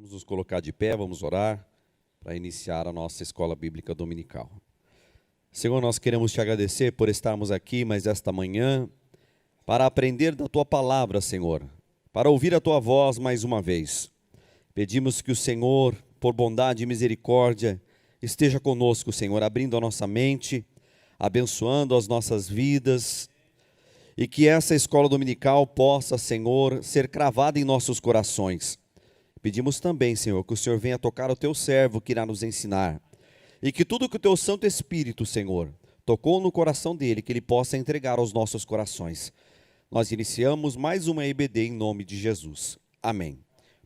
Vamos nos colocar de pé, vamos orar para iniciar a nossa escola bíblica dominical. Senhor, nós queremos te agradecer por estarmos aqui mais esta manhã para aprender da tua palavra, Senhor, para ouvir a tua voz mais uma vez. Pedimos que o Senhor, por bondade e misericórdia, esteja conosco, Senhor, abrindo a nossa mente, abençoando as nossas vidas, e que essa escola dominical possa, Senhor, ser cravada em nossos corações. Pedimos também, Senhor, que o Senhor venha tocar o teu servo que irá nos ensinar, e que tudo que o teu Santo Espírito, Senhor, tocou no coração dele, que ele possa entregar aos nossos corações. Nós iniciamos mais uma EBD em nome de Jesus. Amém.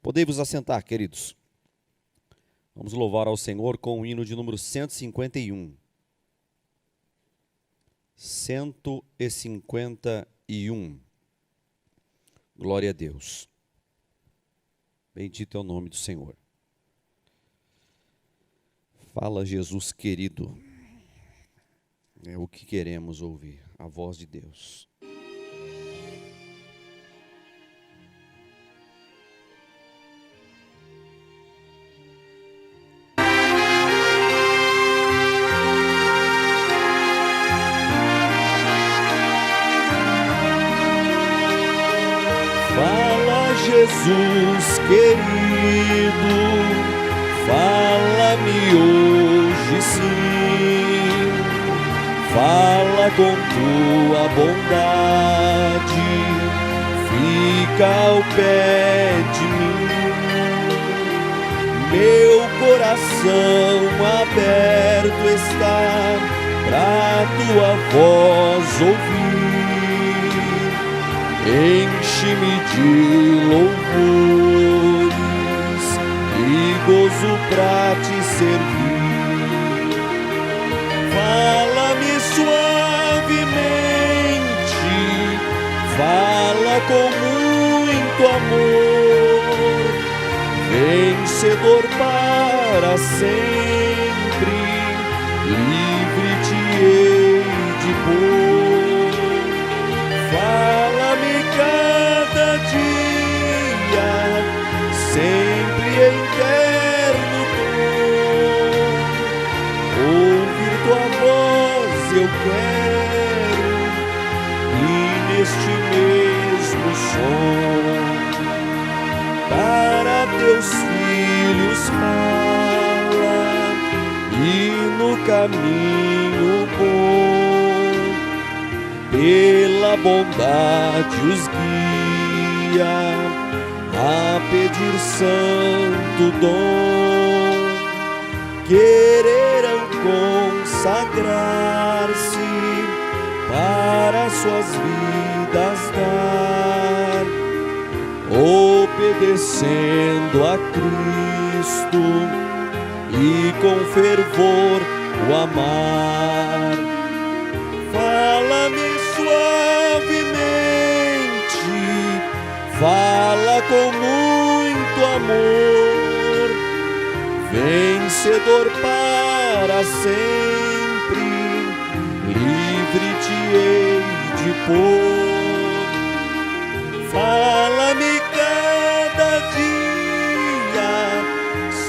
Podem-vos assentar, queridos. Vamos louvar ao Senhor com o hino de número 151. 151. Glória a Deus. Bendito é o nome do Senhor. Fala, Jesus querido. É o que queremos ouvir, a voz de Deus. Jesus querido, fala-me hoje sim, fala com tua bondade, fica ao pé de mim. Meu coração aberto está pra tua voz ouvir. Enche-me de louvores e gozo pra te servir. Fala-me suavemente, fala com muito amor, vencedor para sempre, livre te hei de pôr. Fala-me cada dia, sempre em terno tom. Ouvir tua voz eu quero, e neste mesmo som, para teus filhos fala, e no caminho bom, pela bondade os guia a pedir santo dom. Quererão consagrar-se para suas vidas dar, obedecendo a Cristo e com fervor o amar. Fala-me suavemente, fala com muito amor, vencedor para sempre, livre te hei de pôr. Fala-me cada dia,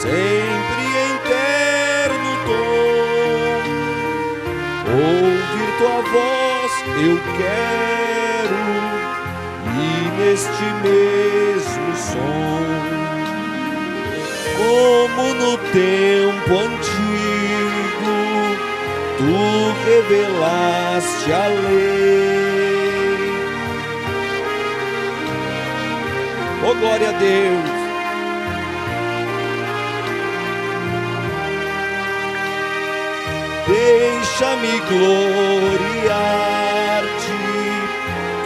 sempre em terno tom. Ouvir tua voz eu quero, e neste mesmo som, como no tempo antigo, tu revelaste a lei. Oh, glória a Deus! Deixa-me gloriar-te,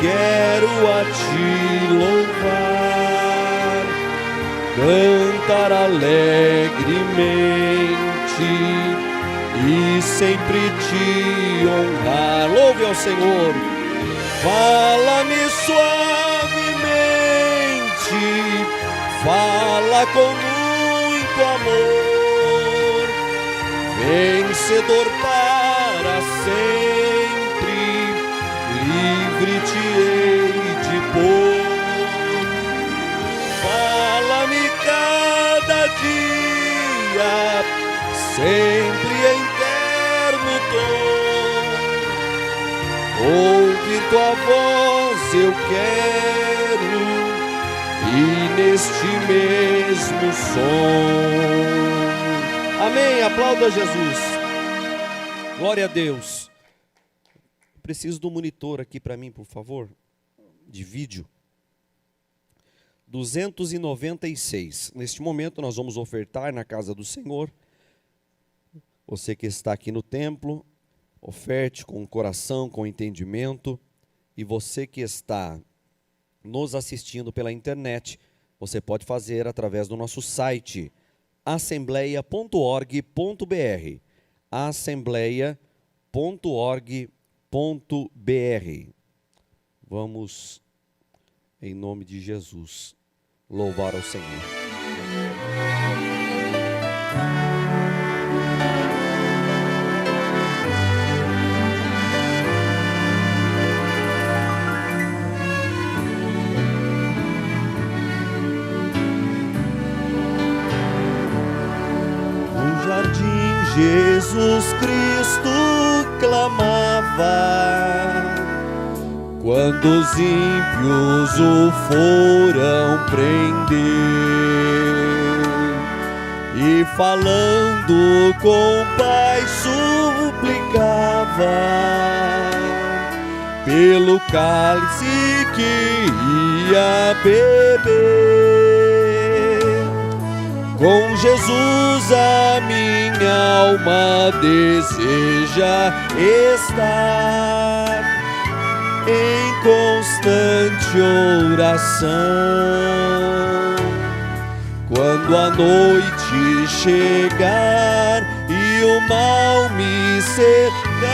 quero a ti louvar, cantar alegremente e sempre te honrar. Louve ao Senhor. Fala-me suavemente, fala com muito amor, vencedor para sempre, livre te hei de pôr. Fala-me cada dia, sempre em terno tom. Ouvir tua voz eu quero, e neste mesmo som. Amém, aplauda Jesus. Glória a Deus. Preciso do monitor aqui para mim, por favor, de vídeo. 296. Neste momento nós vamos ofertar na casa do Senhor. Você que está aqui no templo, oferte com o coração, com entendimento. E você que está nos assistindo pela internet, você pode fazer através do nosso site assembleia.org.br, assembleia.org.br. Vamos, em nome de Jesus, louvar ao Senhor. Jesus Cristo clamava, quando os ímpios o foram prender, e falando com o Pai suplicava, pelo cálice que ia beber. Com Jesus a minha alma deseja estar em constante oração. Quando a noite chegar e o mal me cercar,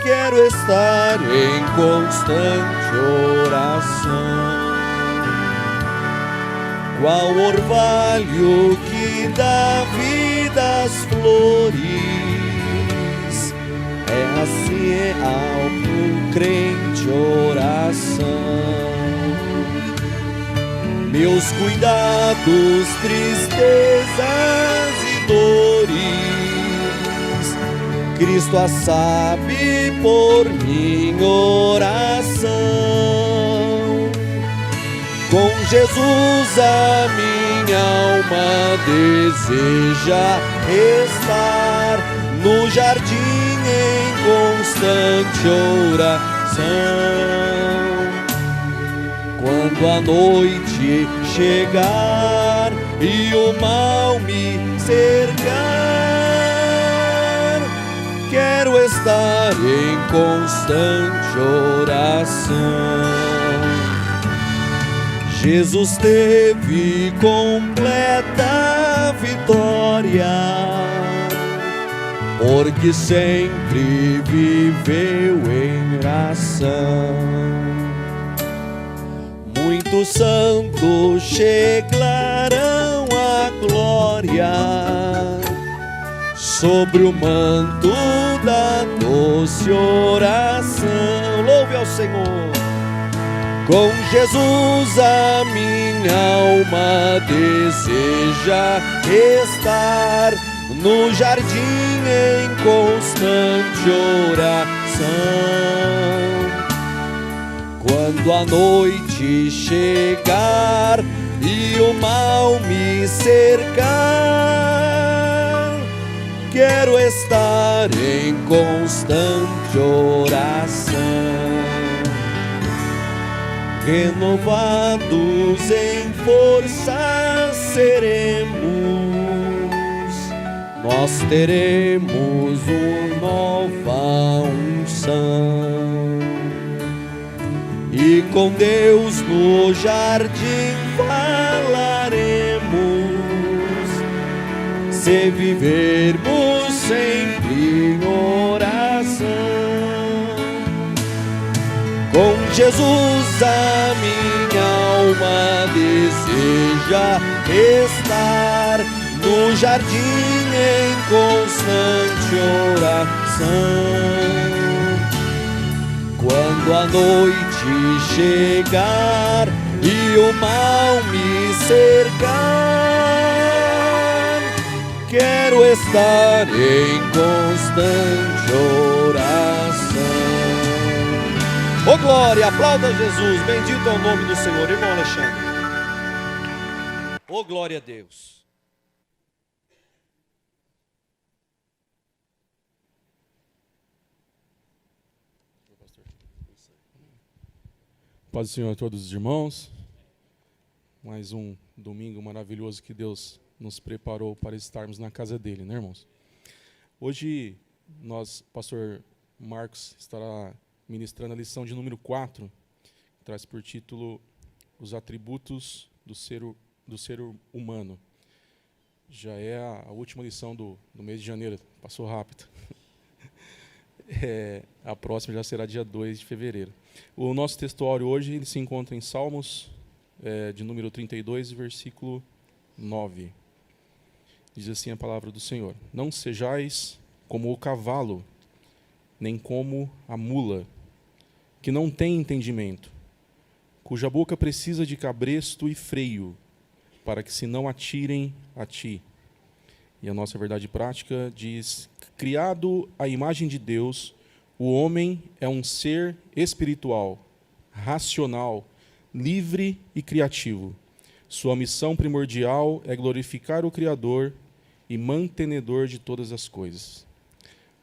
quero estar em constante oração. Qual orvalho que dá vida às flores, é assim ao crente oração. Meus cuidados, tristezas e dores, Cristo a sabe por minha oração. Com Jesus a minha alma deseja estar no jardim em constante oração. Quando a noite chegar e o mal me cercar, quero estar em constante oração. Jesus teve completa vitória, porque sempre viveu em oração. Muitos santos chegarão à glória sobre o manto da doce oração. Louve ao Senhor. Com Jesus a minha alma deseja estar no jardim em constante oração. Quando a noite chegar e o mal me cercar, quero estar em constante oração. Renovados em força seremos, nós teremos uma nova unção. E com Deus no jardim falaremos, se vivermos sempre em oração. Com Jesus a minha alma deseja estar no jardim em constante oração. Quando a noite chegar e o mal me cercar. Quero estar em constante oração. Ô glória, aplauda Jesus, bendito é o nome do Senhor. Irmão Alexandre. Ô glória a Deus. Paz do Senhor a todos os irmãos. Mais um domingo maravilhoso que Deus nos preparou para estarmos na casa dele, né, irmãos? Hoje, pastor Marcos estará ministrando a lição de número 4, que traz por título Os Atributos do Ser Humano. Já é a última lição do mês de janeiro, passou rápido. A próxima já será dia 2 de fevereiro. O nosso textuário hoje ele se encontra em Salmos, de número 32, versículo 9. Diz assim a palavra do Senhor: Não sejais como o cavalo, nem como a mula, que não tem entendimento, cuja boca precisa de cabresto e freio, para que se não atirem a ti. E a nossa verdade prática diz: criado à imagem de Deus, o homem é um ser espiritual, racional, livre e criativo. Sua missão primordial é glorificar o Criador e mantenedor de todas as coisas.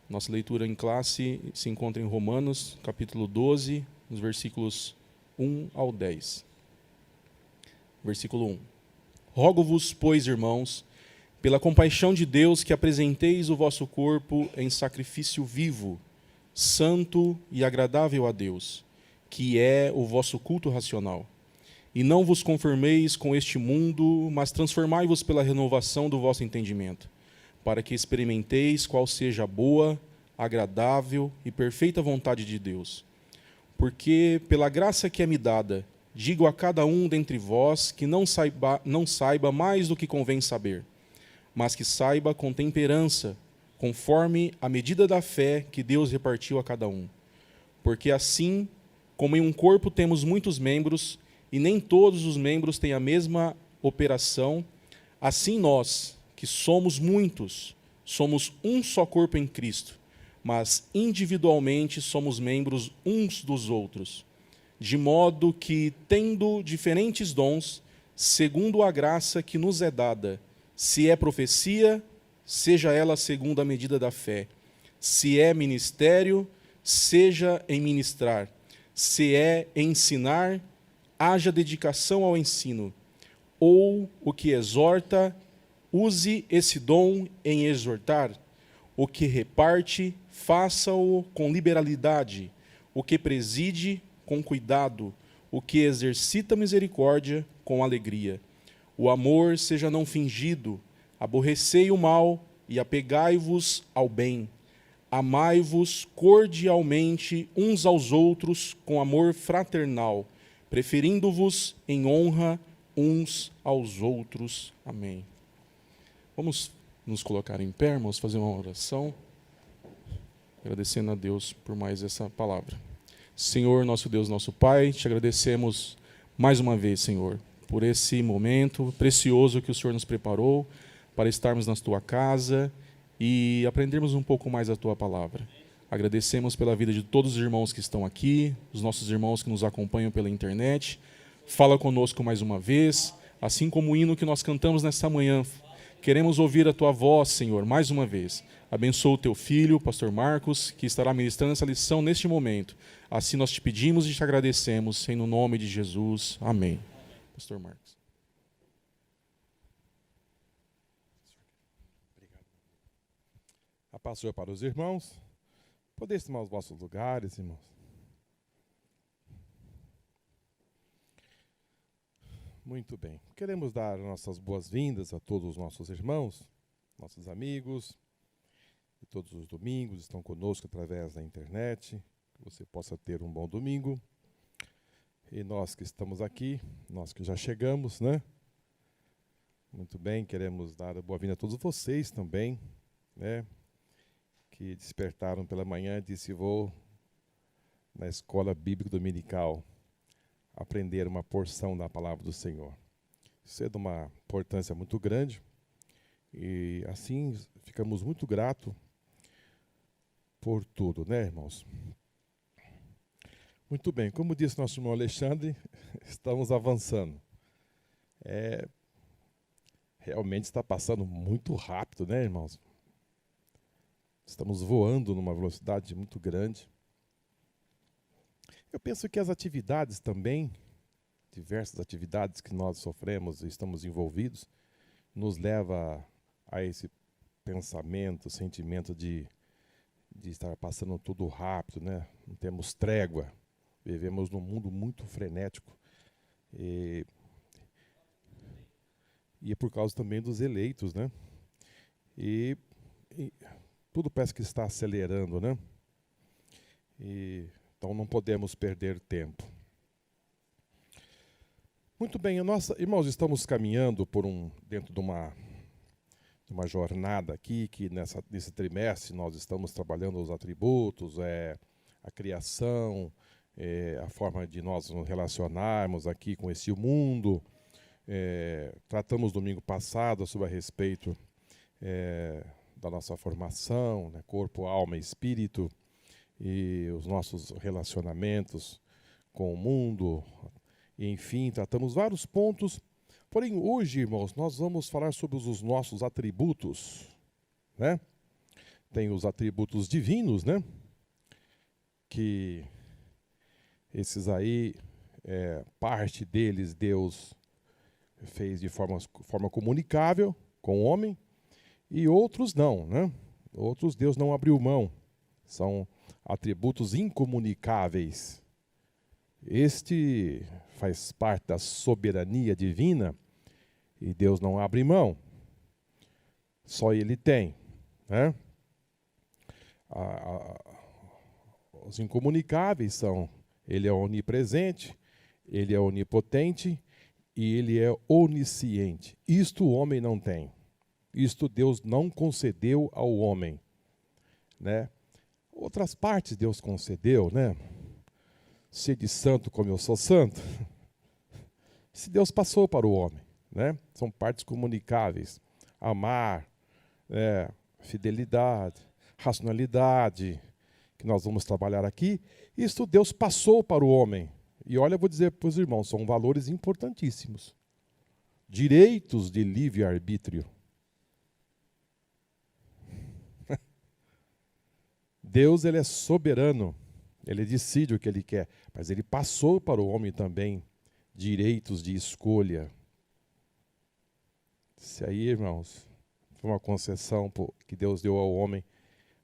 Nossa leitura em classe se encontra em Romanos, capítulo 12, nos versículos 1 ao 10. Versículo 1. Rogo-vos, pois, irmãos, pela compaixão de Deus, que apresenteis o vosso corpo em sacrifício vivo, santo e agradável a Deus, que é o vosso culto racional. E não vos conformeis com este mundo, mas transformai-vos pela renovação do vosso entendimento, para que experimenteis qual seja a boa, agradável e perfeita vontade de Deus. Porque, pela graça que é me dada, digo a cada um dentre vós que não saiba mais do que convém saber, mas que saiba com temperança, conforme a medida da fé que Deus repartiu a cada um. Porque assim, como em um corpo temos muitos membros, e nem todos os membros têm a mesma operação, assim nós, que somos muitos, somos um só corpo em Cristo, mas individualmente somos membros uns dos outros. De modo que, tendo diferentes dons, segundo a graça que nos é dada, se é profecia, seja ela segundo a medida da fé. Se é ministério, seja em ministrar. Se é ensinar, haja dedicação ao ensino. Ou o que exorta, use esse dom em exortar. O que reparte, faça-o com liberalidade. O que preside, com cuidado. O que exercita misericórdia, com alegria. O amor seja não fingido. Aborrecei o mal e apegai-vos ao bem. Amai-vos cordialmente uns aos outros com amor fraternal, preferindo-vos em honra uns aos outros. Amém. Vamos nos colocar em pé, irmãos, fazer uma oração, agradecendo a Deus por mais essa palavra. Senhor, nosso Deus, nosso Pai, te agradecemos mais uma vez, Senhor, por esse momento precioso que o Senhor nos preparou para estarmos na tua casa e aprendermos um pouco mais a tua palavra. Agradecemos pela vida de todos os irmãos que estão aqui, os nossos irmãos que nos acompanham pela internet. Fala conosco mais uma vez, assim como o hino que nós cantamos nesta manhã. Queremos ouvir a tua voz, Senhor, mais uma vez. Abençoa o teu filho, pastor Marcos, que estará ministrando essa lição neste momento. Assim nós te pedimos e te agradecemos, em nome de Jesus. Amém. Pastor Marcos. A paz do Senhor para os irmãos. Podeis tomar os vossos lugares, irmãos. Muito bem. Queremos dar nossas boas-vindas a todos os nossos irmãos, nossos amigos, que todos os domingos estão conosco através da internet. Que você possa ter um bom domingo. E nós que estamos aqui, nós que já chegamos, né? Muito bem, queremos dar a boa-vinda a todos vocês também, né? Que despertaram pela manhã e disse: vou na escola bíblica dominical. aprender uma porção da palavra do Senhor. Isso é de uma importância muito grande e assim ficamos muito gratos por tudo, né, irmãos? Muito bem, como disse nosso irmão Alexandre, estamos avançando. Realmente está passando muito rápido, né, irmãos? Estamos voando numa velocidade muito grande. Eu penso que as atividades também, diversas atividades que nós sofremos e estamos envolvidos, nos leva a esse pensamento, sentimento de estar passando tudo rápido, né? Não temos trégua. Vivemos num mundo muito frenético. E é por causa também dos eleitos, né? E tudo parece que está acelerando, né? Então não podemos perder tempo. Muito bem, irmãos, estamos caminhando dentro de uma jornada aqui, que nesse trimestre nós estamos trabalhando os atributos, a criação, a forma de nós nos relacionarmos aqui com esse mundo. Tratamos domingo passado sobre a respeito da nossa formação, né, corpo, alma e espírito, e os nossos relacionamentos com o mundo. E, enfim, tratamos vários pontos. Porém, hoje, irmãos, nós vamos falar sobre os nossos atributos, né? Tem os atributos divinos, né? Que esses aí, parte deles Deus fez de forma comunicável com o homem, e outros não, né? Outros Deus não abriu mão. São atributos incomunicáveis. Este faz parte da soberania divina e Deus não abre mão. Só Ele tem, né? Os incomunicáveis são: Ele é onipresente, Ele é onipotente e Ele é onisciente. Isto o homem não tem. Isto Deus não concedeu ao homem, né? Outras partes Deus concedeu, né? Sede santo como eu sou santo. Se Deus passou para o homem, né? São partes comunicáveis. Amar, fidelidade, racionalidade, que nós vamos trabalhar aqui. Isso Deus passou para o homem. E olha, eu vou dizer para os irmãos, são valores importantíssimos. Direitos de livre-arbítrio. Deus, Ele é soberano. Ele decide o que Ele quer. Mas Ele passou para o homem também direitos de escolha. Isso aí, irmãos, foi uma concessão que Deus deu ao homem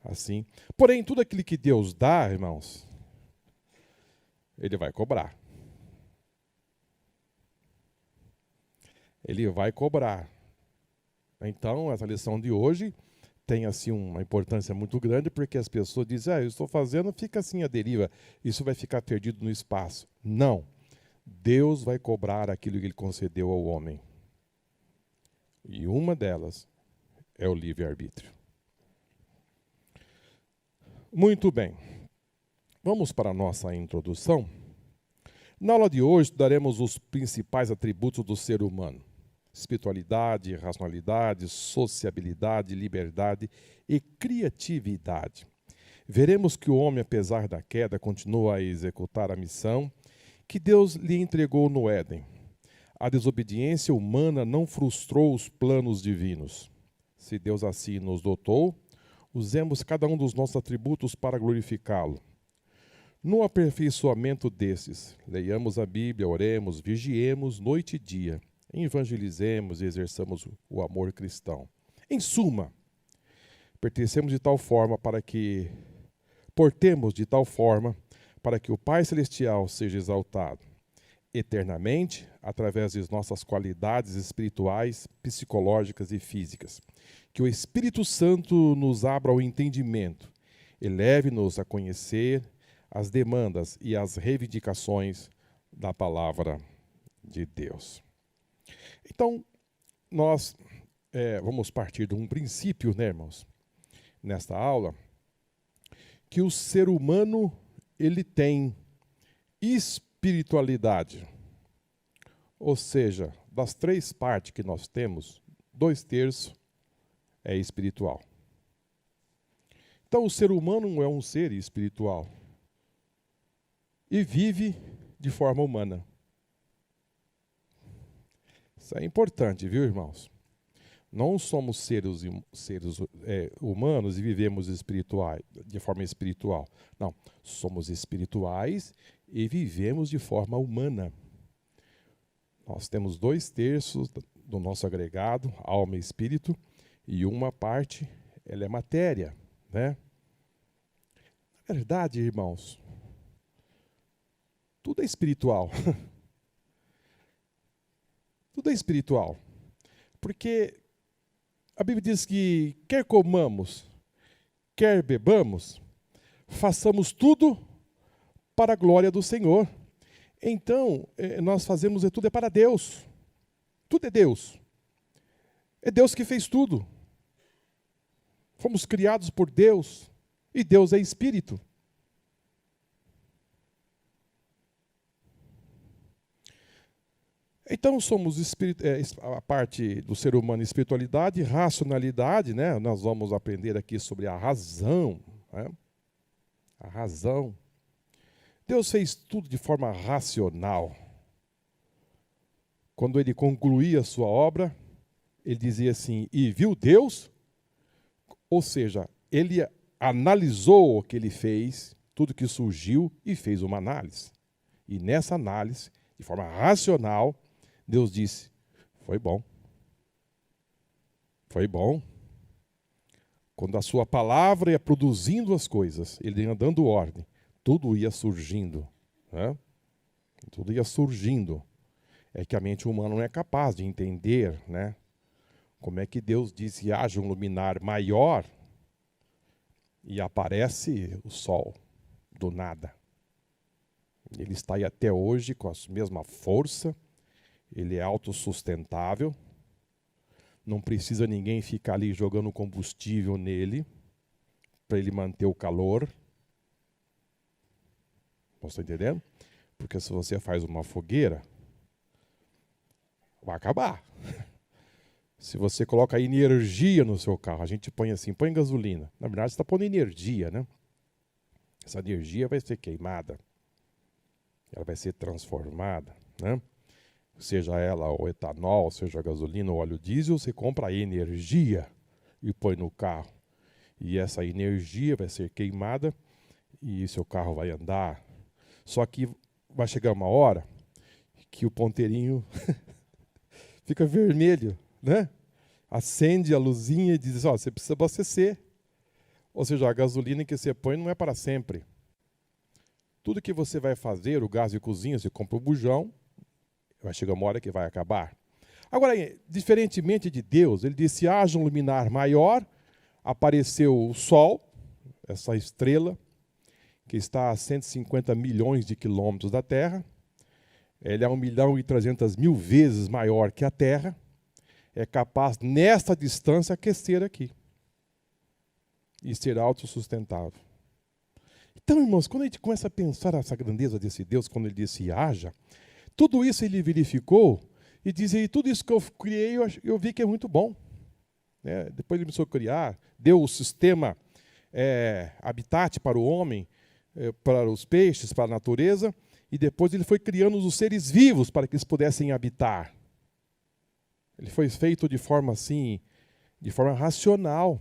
assim. Porém, tudo aquilo que Deus dá, irmãos, Ele vai cobrar. Ele vai cobrar. Então, essa lição de hoje tem assim uma importância muito grande, porque as pessoas dizem: eu estou fazendo, fica assim a deriva, isso vai ficar perdido no espaço. Não. Deus vai cobrar aquilo que Ele concedeu ao homem. E uma delas é o livre-arbítrio. Muito bem. Vamos para a nossa introdução. Na aula de hoje, estudaremos os principais atributos do ser humano: espiritualidade, racionalidade, sociabilidade, liberdade e criatividade. Veremos que o homem, apesar da queda, continua a executar a missão que Deus lhe entregou no Éden. A desobediência humana não frustrou os planos divinos. Se Deus assim nos dotou, usemos cada um dos nossos atributos para glorificá-lo. No aperfeiçoamento desses, leiamos a Bíblia, oremos, vigiemos noite e dia, evangelizemos e exerçamos o amor cristão. Em suma, portemos de tal forma para que o Pai Celestial seja exaltado eternamente através de nossas qualidades espirituais, psicológicas e físicas. Que o Espírito Santo nos abra o entendimento, eleve-nos a conhecer as demandas e as reivindicações da palavra de Deus. Então, nós vamos partir de um princípio, né, irmãos, nesta aula, que o ser humano, ele tem espiritualidade. Ou seja, das 3 partes que nós temos, 2/3 é espiritual. Então o ser humano é um ser espiritual e vive de forma humana. Isso é importante, viu, irmãos? Não somos seres humanos e vivemos de forma espiritual. Não, somos espirituais e vivemos de forma humana. Nós temos 2/3 do nosso agregado, alma e espírito, e uma parte, ela é matéria, né? Na verdade, irmãos, tudo é espiritual. Tudo é espiritual. Porque a Bíblia diz que quer comamos, quer bebamos, façamos tudo para a glória do Senhor. Então, nós fazemos tudo para Deus. Tudo é Deus. É Deus que fez tudo. Fomos criados por Deus e Deus é Espírito. Então somos a parte do ser humano, espiritualidade, racionalidade, né? Nós vamos aprender aqui sobre a razão, né? A razão. Deus fez tudo de forma racional. Quando ele concluía a sua obra, ele dizia assim, e viu Deus, ou seja, ele analisou o que ele fez, tudo que surgiu e fez uma análise. E nessa análise, de forma racional, Deus disse, foi bom. Foi bom. Quando a sua palavra ia produzindo as coisas, ele ia dando ordem, tudo ia surgindo. Né? Tudo ia surgindo. É que a mente humana não é capaz de entender, né? Como é que Deus diz que haja um luminar maior e aparece o sol do nada. Ele está aí até hoje com a mesma força. Ele é autossustentável, não precisa ninguém ficar ali jogando combustível nele para ele manter o calor. Você está entendendo? Porque se você faz uma fogueira, vai acabar. Se você coloca energia no seu carro, a gente põe assim, põe gasolina. Na verdade, você está pondo energia, né? Essa energia vai ser queimada. Ela vai ser transformada, né? Seja ela o etanol, seja a gasolina ou óleo diesel, você compra a energia e põe no carro. E essa energia vai ser queimada e seu carro vai andar. Só que vai chegar uma hora que o ponteirinho fica vermelho, né? Acende a luzinha e diz, ó, você precisa abastecer. Ou seja, a gasolina que você põe não é para sempre. Tudo que você vai fazer, o gás de cozinha, você compra o bujão, vai chegar uma hora que vai acabar. Agora, diferentemente de Deus, ele disse, haja um luminar maior, apareceu o Sol, essa estrela, que está a 150 milhões de quilômetros da Terra. Ele é 1.300.000 vezes maior que a Terra. É capaz, nesta distância, aquecer aqui. E ser autossustentável. Então, irmãos, quando a gente começa a pensar essa grandeza desse Deus, quando ele disse haja, tudo isso ele verificou e dizia, tudo isso que eu criei, eu vi que é muito bom. Né? Depois ele começou a criar, deu o sistema habitat para o homem, para os peixes, para a natureza, e depois ele foi criando os seres vivos para que eles pudessem habitar. Ele foi feito de forma assim, de forma racional.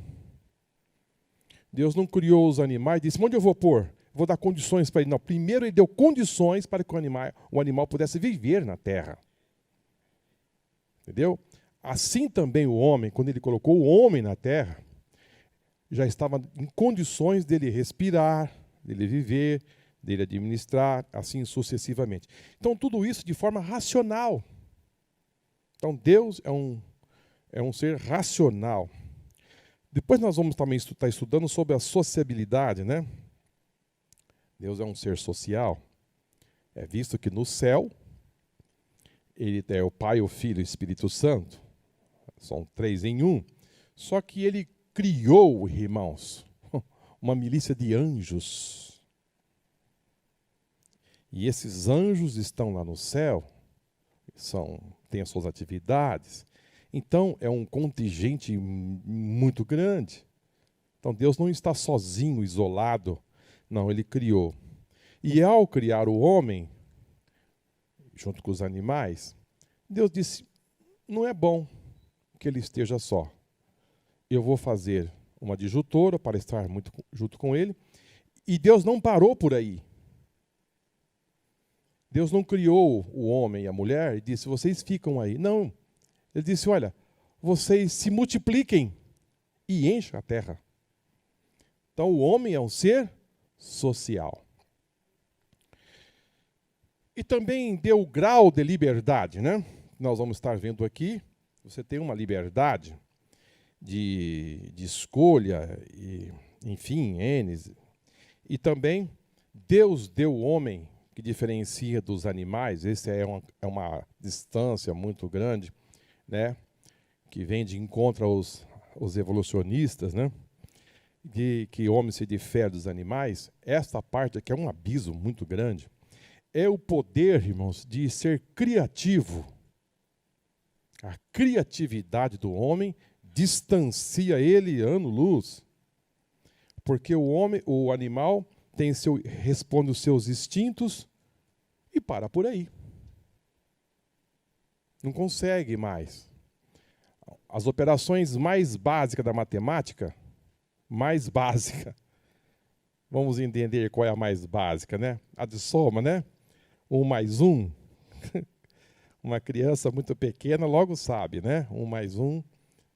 Deus não criou os animais e disse, onde eu vou pôr? Vou dar condições para ele. Não, primeiro ele deu condições para que o animal pudesse viver na terra. Entendeu? Assim também o homem, quando ele colocou o homem na terra, já estava em condições dele respirar, dele viver, dele administrar, assim sucessivamente. Então tudo isso de forma racional. Então Deus é um ser racional. Depois nós vamos também estar estudando sobre a sociabilidade, né? Deus é um ser social. É visto que no céu, ele é o Pai, o Filho e o Espírito Santo. São 3 em 1. Só que ele criou, irmãos, uma milícia de anjos. E esses anjos estão lá no céu têm as suas atividades. Então, é um contingente muito grande. Então, Deus não está sozinho, isolado. Não, Ele criou. E ao criar o homem, junto com os animais, Deus disse, não é bom que ele esteja só. Eu vou fazer uma adjutora para estar muito junto com ele. E Deus não parou por aí. Deus não criou o homem e a mulher e disse, vocês ficam aí. Não. Ele disse, olha, vocês se multipliquem e enchem a terra. Então, o homem é um ser social. E também deu grau de liberdade, né? Nós vamos estar vendo aqui. Você tem uma liberdade de escolha, e, enfim, e também Deus deu o homem, que diferencia dos animais. Esse é uma distância muito grande, né? Que vem de encontro aos evolucionistas, né? De que o homem se difere dos animais. Esta parte aqui é um abismo muito grande. É o poder, irmãos, de ser criativo. A criatividade do homem distancia ele ano-luz. Porque o animal responde os seus instintos e para por aí. Não consegue mais. As operações mais básicas da matemática, vamos entender qual é a mais básica, né? A de soma, né? 1 mais 1. Uma criança muito pequena logo sabe, né? 1 mais 1,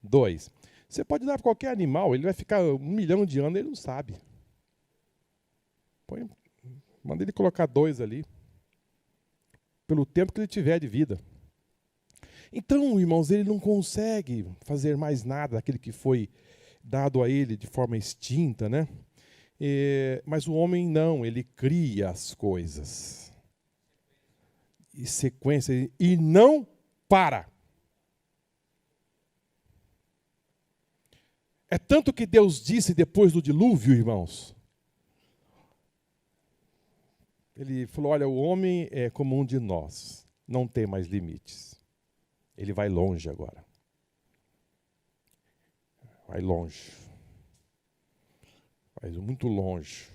2. Você pode dar para qualquer animal, ele vai ficar 1 milhão de anos, ele não sabe. Manda ele colocar 2 ali, pelo tempo que ele tiver de vida. Então, irmãos, ele não consegue fazer mais nada daquele que foi dado a ele de forma extinta, né? Mas o homem não, ele cria as coisas. E sequência, e não para. É tanto que Deus disse depois do dilúvio, irmãos. Ele falou, olha, o homem é como um de nós, não tem mais limites. Ele vai longe agora. Vai longe. Vai muito longe.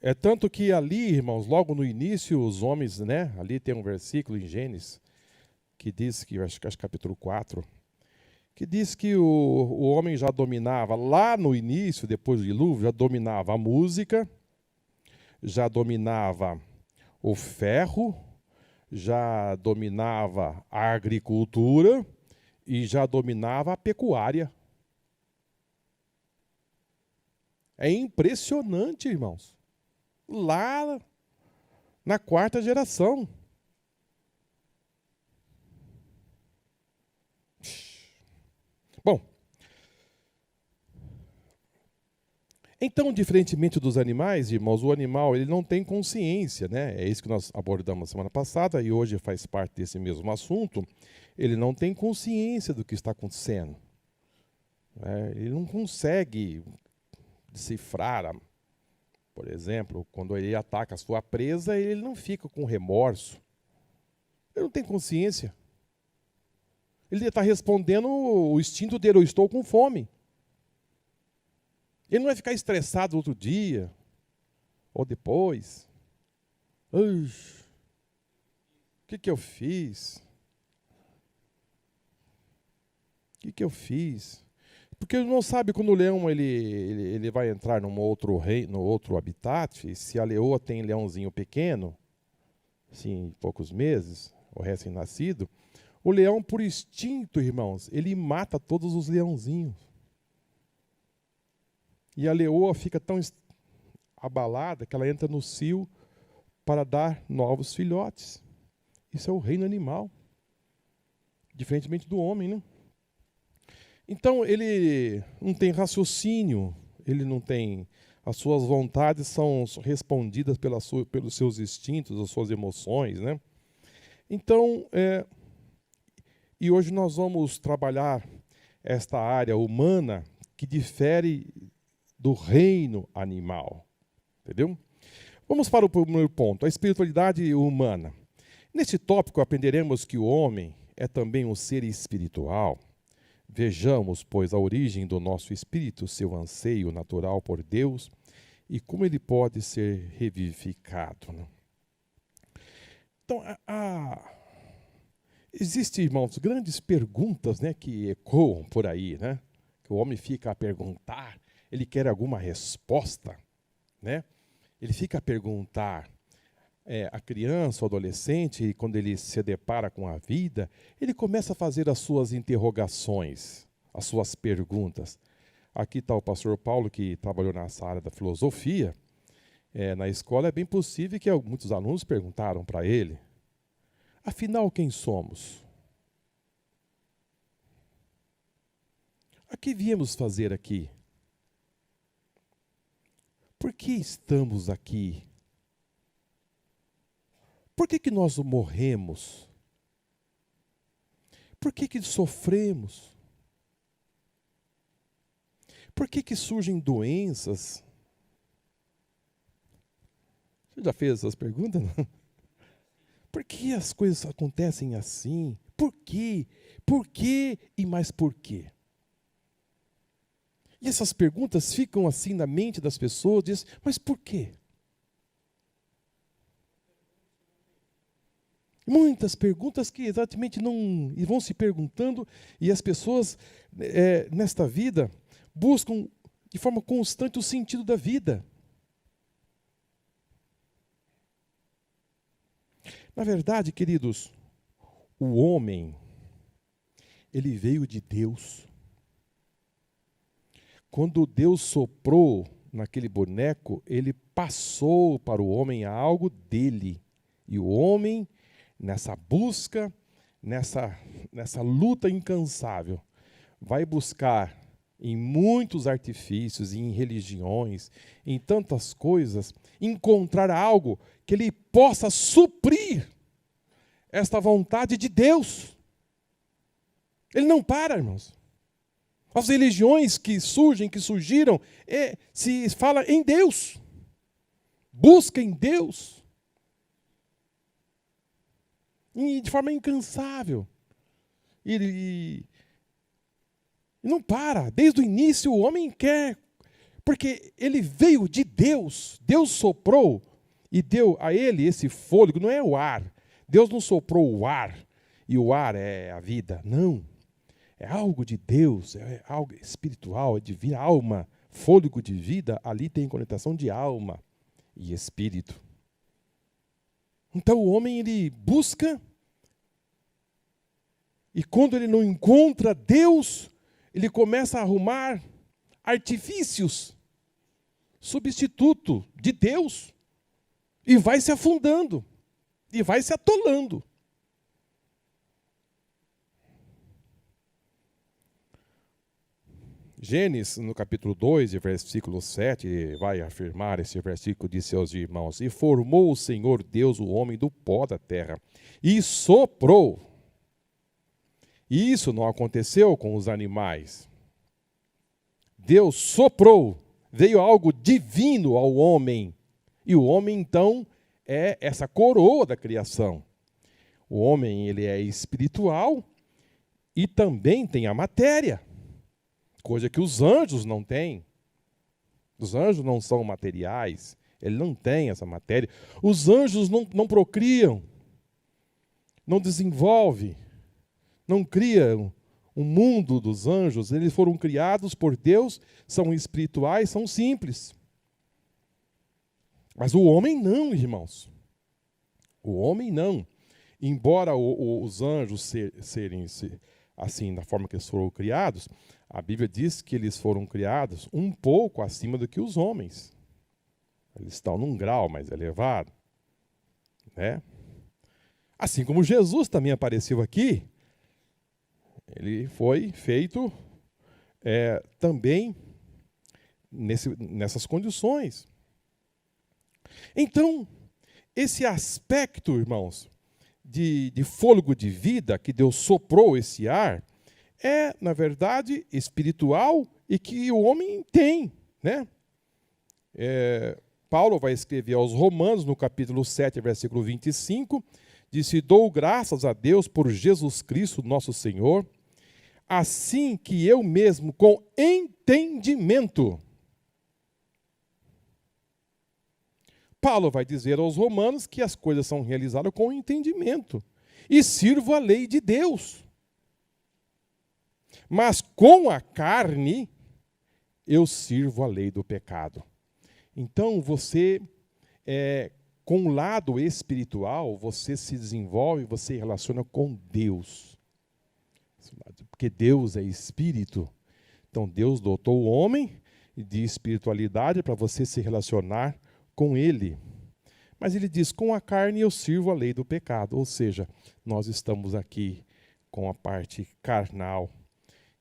É tanto que ali, irmãos, logo no início, os homens, né? Ali tem um versículo em Gênesis, que diz que, acho que capítulo 4, que diz que o homem já dominava, lá no início, depois do dilúvio, já dominava a música, já dominava o ferro, já dominava a agricultura e já dominava a pecuária. É impressionante, irmãos. Lá na 4ª geração. Bom, então, diferentemente dos animais, irmãos, o animal ele não tem consciência, né? É isso que nós abordamos semana passada e hoje faz parte desse mesmo assunto. Ele não tem consciência do que está acontecendo. Ele não consegue decifrar. Por exemplo, quando ele ataca a sua presa, ele não fica com remorso. Ele não tem consciência. Ele está respondendo o instinto dele, eu estou com fome. Ele não vai ficar estressado outro dia, ou depois. O que eu fiz? O que eu fiz? Porque ele não sabe quando o leão ele vai entrar num outro no outro habitat, se a leoa tem leãozinho pequeno, assim, poucos meses, ou recém-nascido, o leão, por instinto, irmãos, ele mata todos os leãozinhos. E a leoa fica tão abalada que ela entra no cio para dar novos filhotes. Isso é o reino animal. Diferentemente do homem, né? Então, ele não tem raciocínio, ele não tem... As suas vontades são respondidas pelos seus instintos, as suas emoções, né? Então, e hoje nós vamos trabalhar esta área humana que difere do reino animal. Entendeu? Vamos para o primeiro ponto, a espiritualidade humana. Nesse tópico, aprenderemos que o homem é também um ser espiritual. Vejamos, pois, a origem do nosso espírito, seu anseio natural por Deus e como ele pode ser revivificado. Né? Então, existem, irmãos, grandes perguntas, né, que ecoam por aí, né? Que o homem fica a perguntar, ele quer alguma resposta, né? Ele fica a perguntar. A criança, o adolescente, quando ele se depara com a vida, ele começa a fazer as suas interrogações, as suas perguntas. Aqui está o pastor Paulo, que trabalhou nessa área da filosofia. Na escola é bem possível que muitos alunos perguntaram para ele, afinal, quem somos? O que viemos fazer aqui? Por que estamos aqui? Por que nós morremos? Por que sofremos? Por que surgem doenças? Você já fez essas perguntas? Não? Por que as coisas acontecem assim? Por quê? Por quê e mais por quê? E essas perguntas ficam assim na mente das pessoas, dizem, mas por quê? Muitas perguntas que exatamente não vão se perguntando, e as pessoas, nesta vida, buscam de forma constante o sentido da vida. Na verdade, queridos, o homem, ele veio de Deus. Quando Deus soprou naquele boneco, ele passou para o homem algo dele. E o homem, nessa busca, nessa luta incansável, vai buscar em muitos artifícios, em religiões, em tantas coisas, encontrar algo que ele possa suprir esta vontade de Deus. Ele não para, irmãos. As religiões que surgiram, se fala em Deus. Busca em Deus. E de forma incansável. E não para. Desde o início o homem quer. Porque ele veio de Deus. Deus soprou e deu a ele esse fôlego. Não é o ar. Deus não soprou o ar. E o ar é a vida. Não. É algo de Deus. É algo espiritual. É divina. Alma. Fôlego de vida. Ali tem conectação de alma e espírito. Então o homem, ele busca, e quando ele não encontra Deus, ele começa a arrumar artifícios, substituto de Deus, e vai se afundando, e vai se atolando. Gênesis, no capítulo 2, versículo 7, vai afirmar esse versículo de seus irmãos. E formou o Senhor Deus o homem do pó da terra, e soprou. E isso não aconteceu com os animais. Deus soprou, veio algo divino ao homem. E o homem, então, é essa coroa da criação. O homem, ele é espiritual e também tem a matéria. Coisa que os anjos não têm. Os anjos não são materiais. Ele não tem essa matéria. Os anjos não procriam. Não desenvolvem. Não criam o mundo dos anjos. Eles foram criados por Deus, são espirituais, são simples. Mas o homem não, irmãos. O homem não. Embora os anjos serem assim, da forma que eles foram criados, a Bíblia diz que eles foram criados um pouco acima do que os homens. Eles estão num grau mais elevado. Né? Assim como Jesus também apareceu aqui, ele foi feito também nessas condições. Então, esse aspecto, irmãos, de fôlego de vida, que Deus soprou esse ar, é, na verdade, espiritual e que o homem tem. Né? Paulo vai escrever aos Romanos, no capítulo 7, versículo 25, Disse: dou graças a Deus por Jesus Cristo, nosso Senhor, assim que eu mesmo, com entendimento. Paulo vai dizer aos romanos que as coisas são realizadas com entendimento. E sirvo a lei de Deus. Mas com a carne, eu sirvo a lei do pecado. Então, você, com o lado espiritual, você se desenvolve, você relaciona com Deus. Porque Deus é espírito. Então, Deus dotou o homem de espiritualidade para você se relacionar com Ele. Mas ele diz: com a carne eu sirvo a lei do pecado. Ou seja, nós estamos aqui com a parte carnal.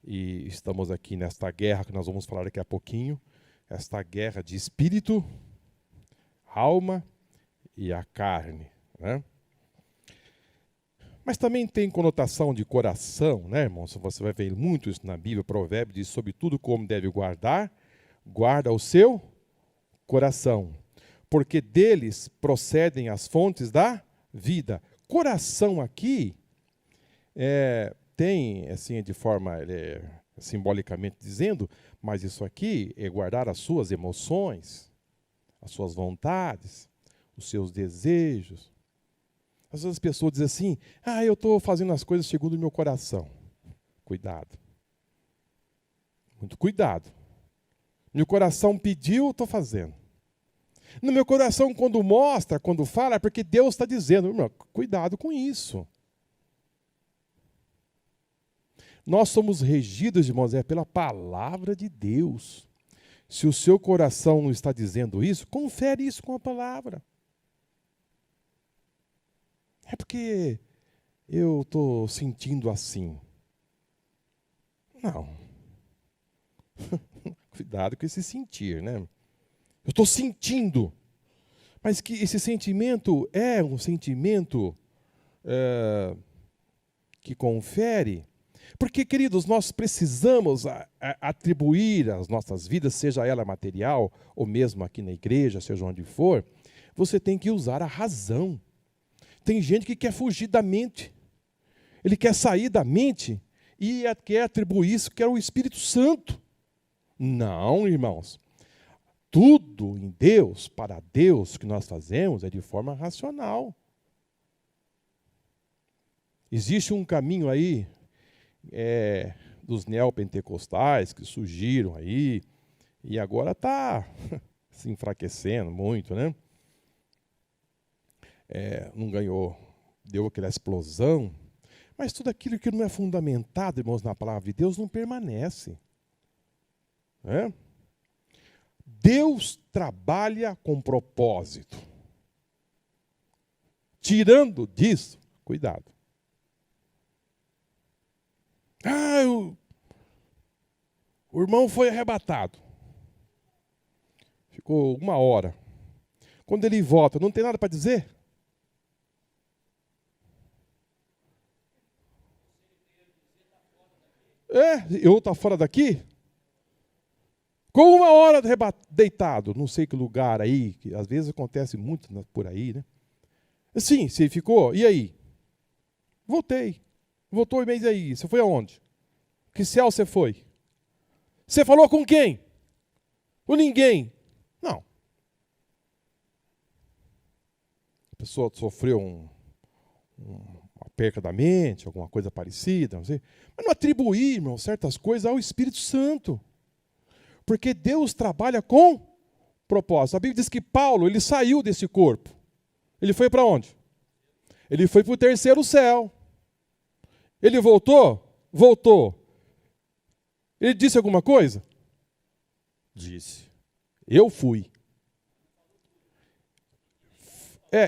E estamos aqui nesta guerra que nós vamos falar daqui a pouquinho. Esta guerra de espírito, alma e a carne, né? Mas também tem conotação de coração, né, irmãos? Você vai ver muito isso na Bíblia. O provérbio diz: sobre tudo como deve guardar, guarda o seu coração, porque deles procedem as fontes da vida. Coração aqui tem, assim, de forma simbolicamente dizendo, mas isso aqui é guardar as suas emoções, as suas vontades, os seus desejos. Às vezes as pessoas dizem assim: eu estou fazendo as coisas segundo o meu coração. Cuidado. Muito cuidado. Meu coração pediu, eu estou fazendo. No meu coração, quando mostra, quando fala, é porque Deus está dizendo. Irmão, cuidado com isso. Nós somos regidos, irmãos, pela palavra de Deus. Se o seu coração não está dizendo isso, confere isso com a palavra. É porque eu estou sentindo assim. Não. Cuidado com esse sentir, né? Eu estou sentindo. Mas que esse sentimento é um sentimento que confere. Porque, queridos, nós precisamos atribuir às nossas vidas, seja ela material, ou mesmo aqui na igreja, seja onde for, você tem que usar a razão. Tem gente que quer fugir da mente. Ele quer sair da mente e quer atribuir isso, que é o Espírito Santo. Não, irmãos. Tudo em Deus, para Deus, que nós fazemos é de forma racional. Existe um caminho aí dos neopentecostais que surgiram aí e agora está se enfraquecendo muito, né? Não ganhou, deu aquela explosão, mas tudo aquilo que não é fundamentado, irmãos, na palavra de Deus não permanece. Né? Deus trabalha com propósito. Tirando disso, cuidado. O irmão foi arrebatado. Ficou 1 hora. Quando ele volta, não tem nada para dizer? Eu estou fora daqui? Com 1 hora deitado, não sei que lugar aí, que às vezes acontece muito por aí, né? Sim, você ficou, e aí? Voltei. Voltou e mês aí. Você foi aonde? Que céu você foi? Você falou com quem? Com ninguém. Não. A pessoa sofreu uma perca da mente, alguma coisa parecida, não sei. Mas não atribuir, irmão, certas coisas ao Espírito Santo. Porque Deus trabalha com propósito. A Bíblia diz que Paulo, ele saiu desse corpo. Ele foi para onde? Ele foi para o 3º céu. Ele voltou? Voltou. Ele disse alguma coisa? Disse. Eu fui.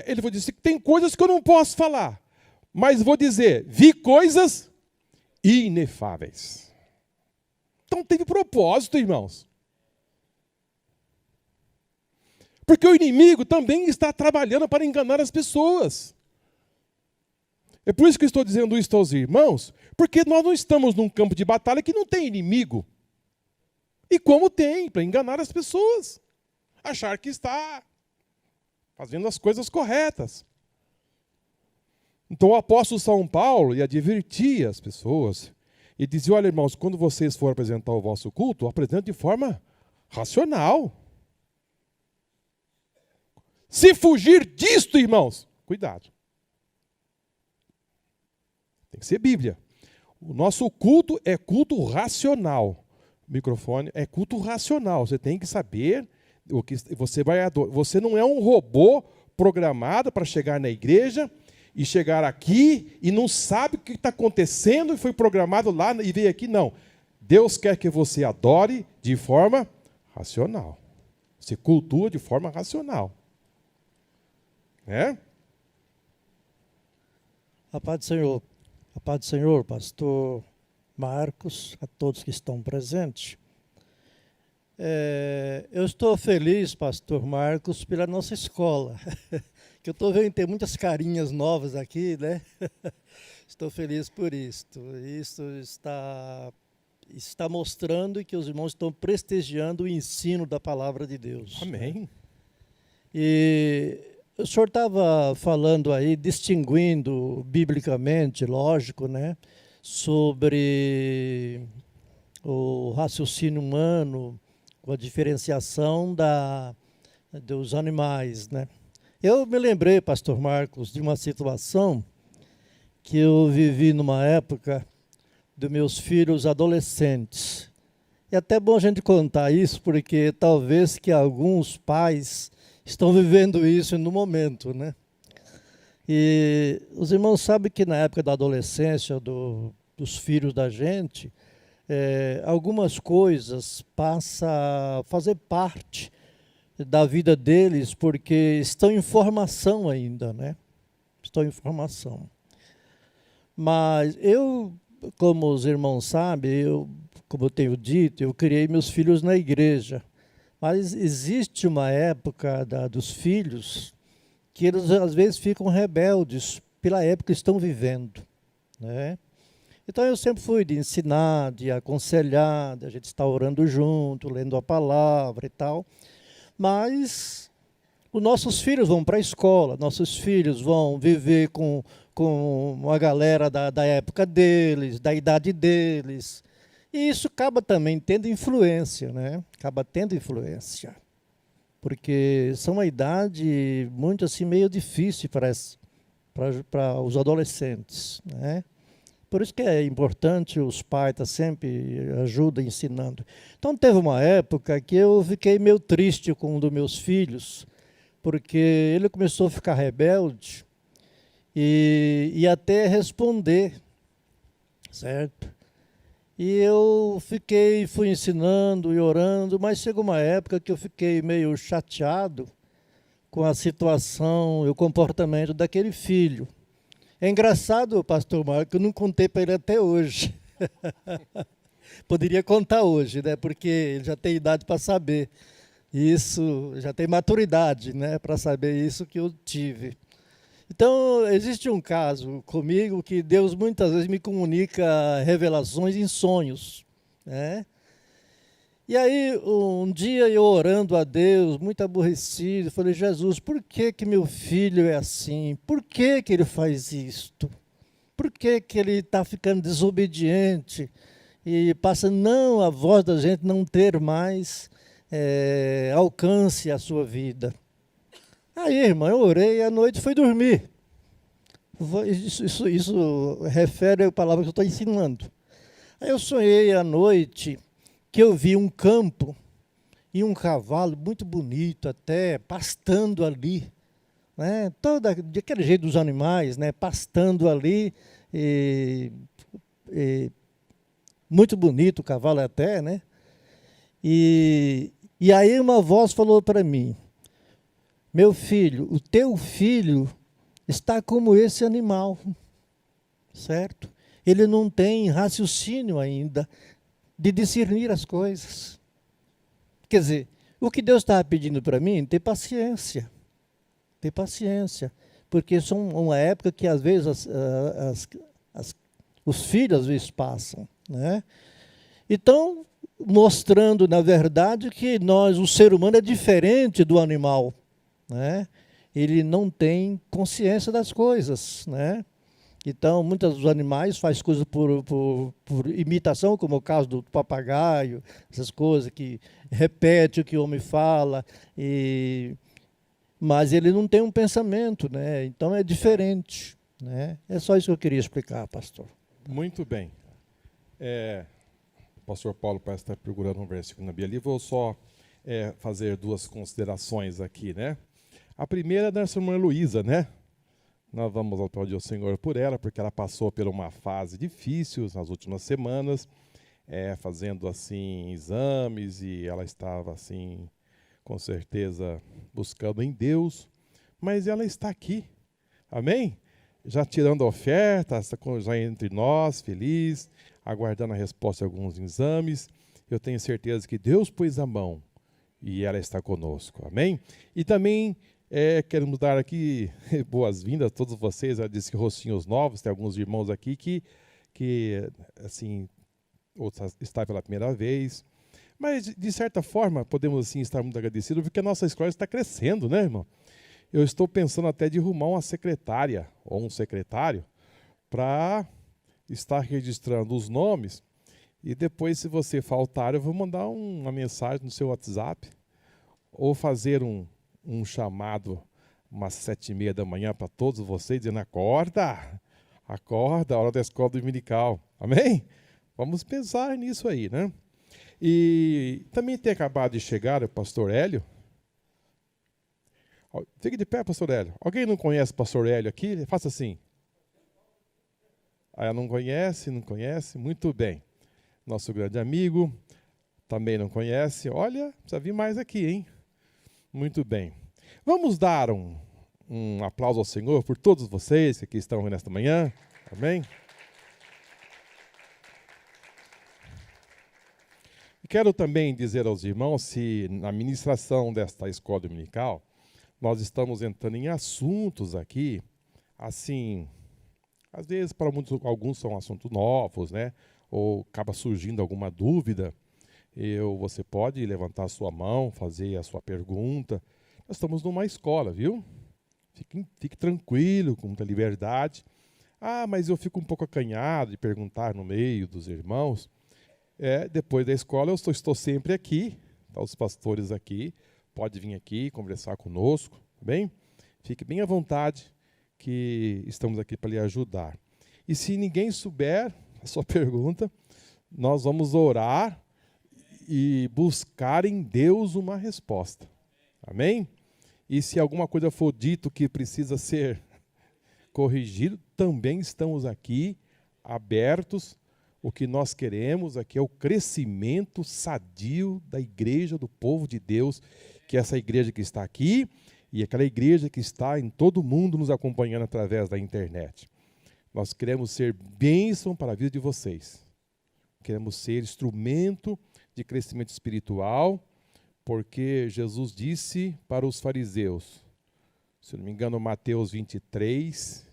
Ele vai dizer que tem coisas que eu não posso falar, mas vou dizer, vi coisas inefáveis. Então teve propósito, irmãos. Porque o inimigo também está trabalhando para enganar as pessoas. É por isso que eu estou dizendo isso aos irmãos, porque nós não estamos num campo de batalha que não tem inimigo. E como tem, para enganar as pessoas. Achar que está fazendo as coisas corretas. Então o apóstolo São Paulo ia advertir as pessoas e dizia: olha, irmãos, quando vocês forem apresentar o vosso culto, apresentem de forma racional. Se fugir disto, irmãos, cuidado. Tem que ser Bíblia. O nosso culto é culto racional. O microfone é culto racional. Você tem que saber o que você vai adorar. Você não é um robô programado para chegar na igreja e chegar aqui e não sabe o que está acontecendo e foi programado lá e veio aqui. Não. Deus quer que você adore de forma racional. Você cultua de forma racional. É? A paz do Senhor. A paz do Senhor, pastor Marcos, a todos que estão presentes. Eu estou feliz, pastor Marcos, pela nossa escola. Que eu estou vendo que tem muitas carinhas novas aqui, né? Estou feliz por isto. Isso está mostrando que os irmãos estão prestigiando o ensino da palavra de Deus. Amém. E o senhor estava falando aí, distinguindo biblicamente, lógico, né, sobre o raciocínio humano, com a diferenciação dos animais, né? Eu me lembrei, pastor Marcos, de uma situação que eu vivi numa época dos meus filhos adolescentes. É até bom a gente contar isso, porque talvez que alguns pais estão vivendo isso no momento, né? E os irmãos sabem que na época da adolescência dos filhos da gente, algumas coisas passam a fazer parte da vida deles, porque estão em formação ainda, né? Estão em formação. Mas eu, como os irmãos sabem, como eu tenho dito, eu criei meus filhos na igreja. Mas existe uma época dos filhos que eles às vezes ficam rebeldes pela época que estão vivendo, né? Então eu sempre fui de ensinar, de aconselhar, de a gente estar orando junto, lendo a palavra e tal. Mas os nossos filhos vão para a escola, nossos filhos vão viver com uma galera da época deles, da idade deles. E isso acaba também tendo influência, né? Acaba tendo influência. Porque são uma idade muito assim, meio difícil para os adolescentes, né? Por isso que é importante os pais estar sempre ajudam ensinando. Então teve uma época que eu fiquei meio triste com um dos meus filhos, porque ele começou a ficar rebelde e até responder, certo? E eu fui ensinando e orando, mas chegou uma época que eu fiquei meio chateado com a situação e o comportamento daquele filho. É engraçado, pastor Marco, que eu não contei para ele até hoje. Poderia contar hoje, né? Porque ele já tem idade para saber. Isso, já tem maturidade, né? Para saber isso que eu tive. Então, existe um caso comigo que Deus muitas vezes me comunica revelações em sonhos, né? E aí, um dia eu orando a Deus, muito aborrecido, falei: Jesus, por que meu filho é assim? Por que ele faz isto? Por que ele está ficando desobediente? E passa não a voz da gente não ter mais alcance à sua vida. Aí, irmão, eu orei e à noite fui dormir. Isso refere à palavra que eu estou ensinando. Aí eu sonhei à noite que eu vi um campo e um cavalo muito bonito até, pastando ali, né? Daquele jeito dos animais, né? Pastando ali, muito bonito o cavalo até, né? E aí uma voz falou para mim: meu filho, o teu filho está como esse animal, certo? Ele não tem raciocínio ainda de discernir as coisas. Quer dizer, o que Deus estava pedindo para mim, ter paciência. Ter paciência. Porque são uma época que, às vezes, os filhos, às vezes, passam, né? Então, mostrando, na verdade, que o ser humano é diferente do animal, né? Ele não tem consciência das coisas, né? Então, muitos dos animais fazem coisas por imitação, como o caso do papagaio, essas coisas que repete o que o homem fala, mas ele não tem um pensamento, né? Então é diferente, né? É só isso que eu queria explicar, pastor. Muito bem. O pastor Paulo parece estar procurando um versículo na Bíblia. Vou só fazer duas considerações aqui, né? A primeira é da nossa irmã Luísa, né? Nós vamos aplaudir o Senhor por ela, porque ela passou por uma fase difícil nas últimas semanas, fazendo assim exames, e ela estava assim, com certeza, buscando em Deus, mas ela está aqui, amém? Já tirando a oferta, já entre nós, feliz, aguardando a resposta de alguns exames. Eu tenho certeza que Deus pôs a mão e ela está conosco, amém? E também queremos dar aqui boas-vindas a todos vocês. Ela disse que rostinhos novos, tem alguns irmãos aqui que assim, outros está pela primeira vez. Mas, de certa forma, podemos assim estar muito agradecidos, porque a nossa escola está crescendo, né, irmão? Eu estou pensando até de arrumar uma secretária ou um secretário para estar registrando os nomes. E depois, se você faltar, eu vou mandar uma mensagem no seu WhatsApp ou fazer um chamado umas 7h30 da manhã para todos vocês, dizendo: acorda, a hora da escola dominical. Amém? Vamos pensar nisso aí, né? E também tem acabado de chegar o pastor Hélio. Fique de pé, pastor Hélio. Alguém não conhece o pastor Hélio aqui? Faça assim. Não conhece? Não conhece? Muito bem. Nosso grande amigo também não conhece. Olha, precisa vir mais aqui, hein? Muito bem. Vamos dar um aplauso ao Senhor por todos vocês que aqui estão nesta manhã. Amém? E quero também dizer aos irmãos, se na ministração desta escola dominical, nós estamos entrando em assuntos aqui, assim, às vezes para alguns são assuntos novos, né? Ou acaba surgindo alguma dúvida, você pode levantar a sua mão, fazer a sua pergunta. Nós estamos numa escola, viu? Fique tranquilo, com muita liberdade. Mas eu fico um pouco acanhado de perguntar no meio dos irmãos. Depois da escola eu estou sempre aqui, tá, os pastores aqui, pode vir aqui conversar conosco, tá bem? Fique bem à vontade, que estamos aqui para lhe ajudar. E se ninguém souber a sua pergunta, nós vamos orar e buscar em Deus uma resposta. Amém? E se alguma coisa for dito que precisa ser corrigido, também estamos aqui abertos. O que nós queremos aqui é o crescimento sadio da igreja, do povo de Deus, que é essa igreja que está aqui e aquela igreja que está em todo mundo nos acompanhando através da internet. Nós queremos ser bênção para a vida de vocês. Queremos ser instrumento de crescimento espiritual, porque Jesus disse para os fariseus, se não me engano, Mateus 23,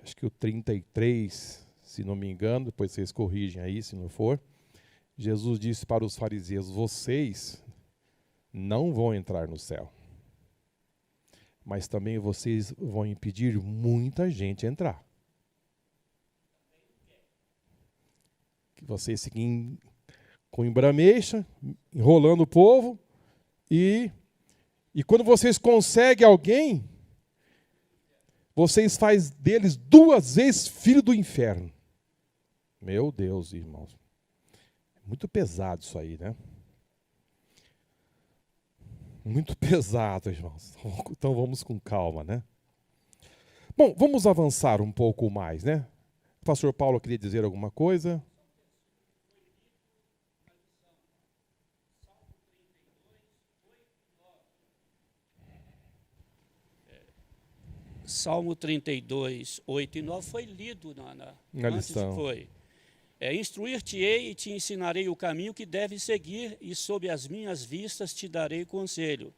acho que o 33, se não me engano, depois vocês corrigem aí, se não for. Jesus disse para os fariseus: vocês não vão entrar no céu, mas também vocês vão impedir muita gente a entrar. Que vocês fiquem com embrameixa, enrolando o povo, e quando vocês conseguem alguém, vocês fazem deles 2 vezes filho do inferno. Meu Deus, irmãos. Muito pesado isso aí, né? Muito pesado, irmãos. Então vamos com calma, né? Bom, vamos avançar um pouco mais, né? O pastor Paulo queria dizer alguma coisa? Salmo 32, 8 e 9 foi lido na lição. Foi. Instruir-te-ei e te ensinarei o caminho que deves seguir, e sob as minhas vistas te darei conselho.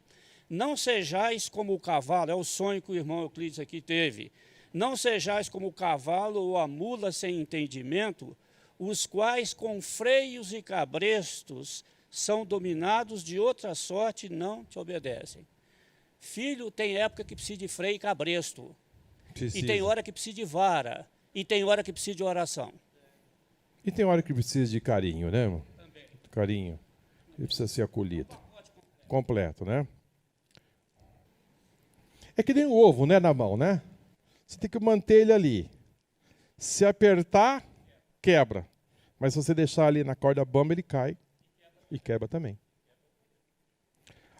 Não sejais como o cavalo, é o sonho que o irmão Euclides aqui teve. Não sejais como o cavalo ou a mula sem entendimento, os quais com freios e cabrestos são dominados de outra sorte e não te obedecem. Filho tem época que precisa de freio e cabresto. Precisa. E tem hora que precisa de vara. E tem hora que precisa de oração. E tem hora que precisa de carinho, né, irmão? Carinho. Ele precisa ser acolhido. Completo, né? É que nem o ovo, né, na mão, né? Você tem que manter ele ali. Se apertar, quebra. Mas se você deixar ali na corda bamba, ele cai e quebra também.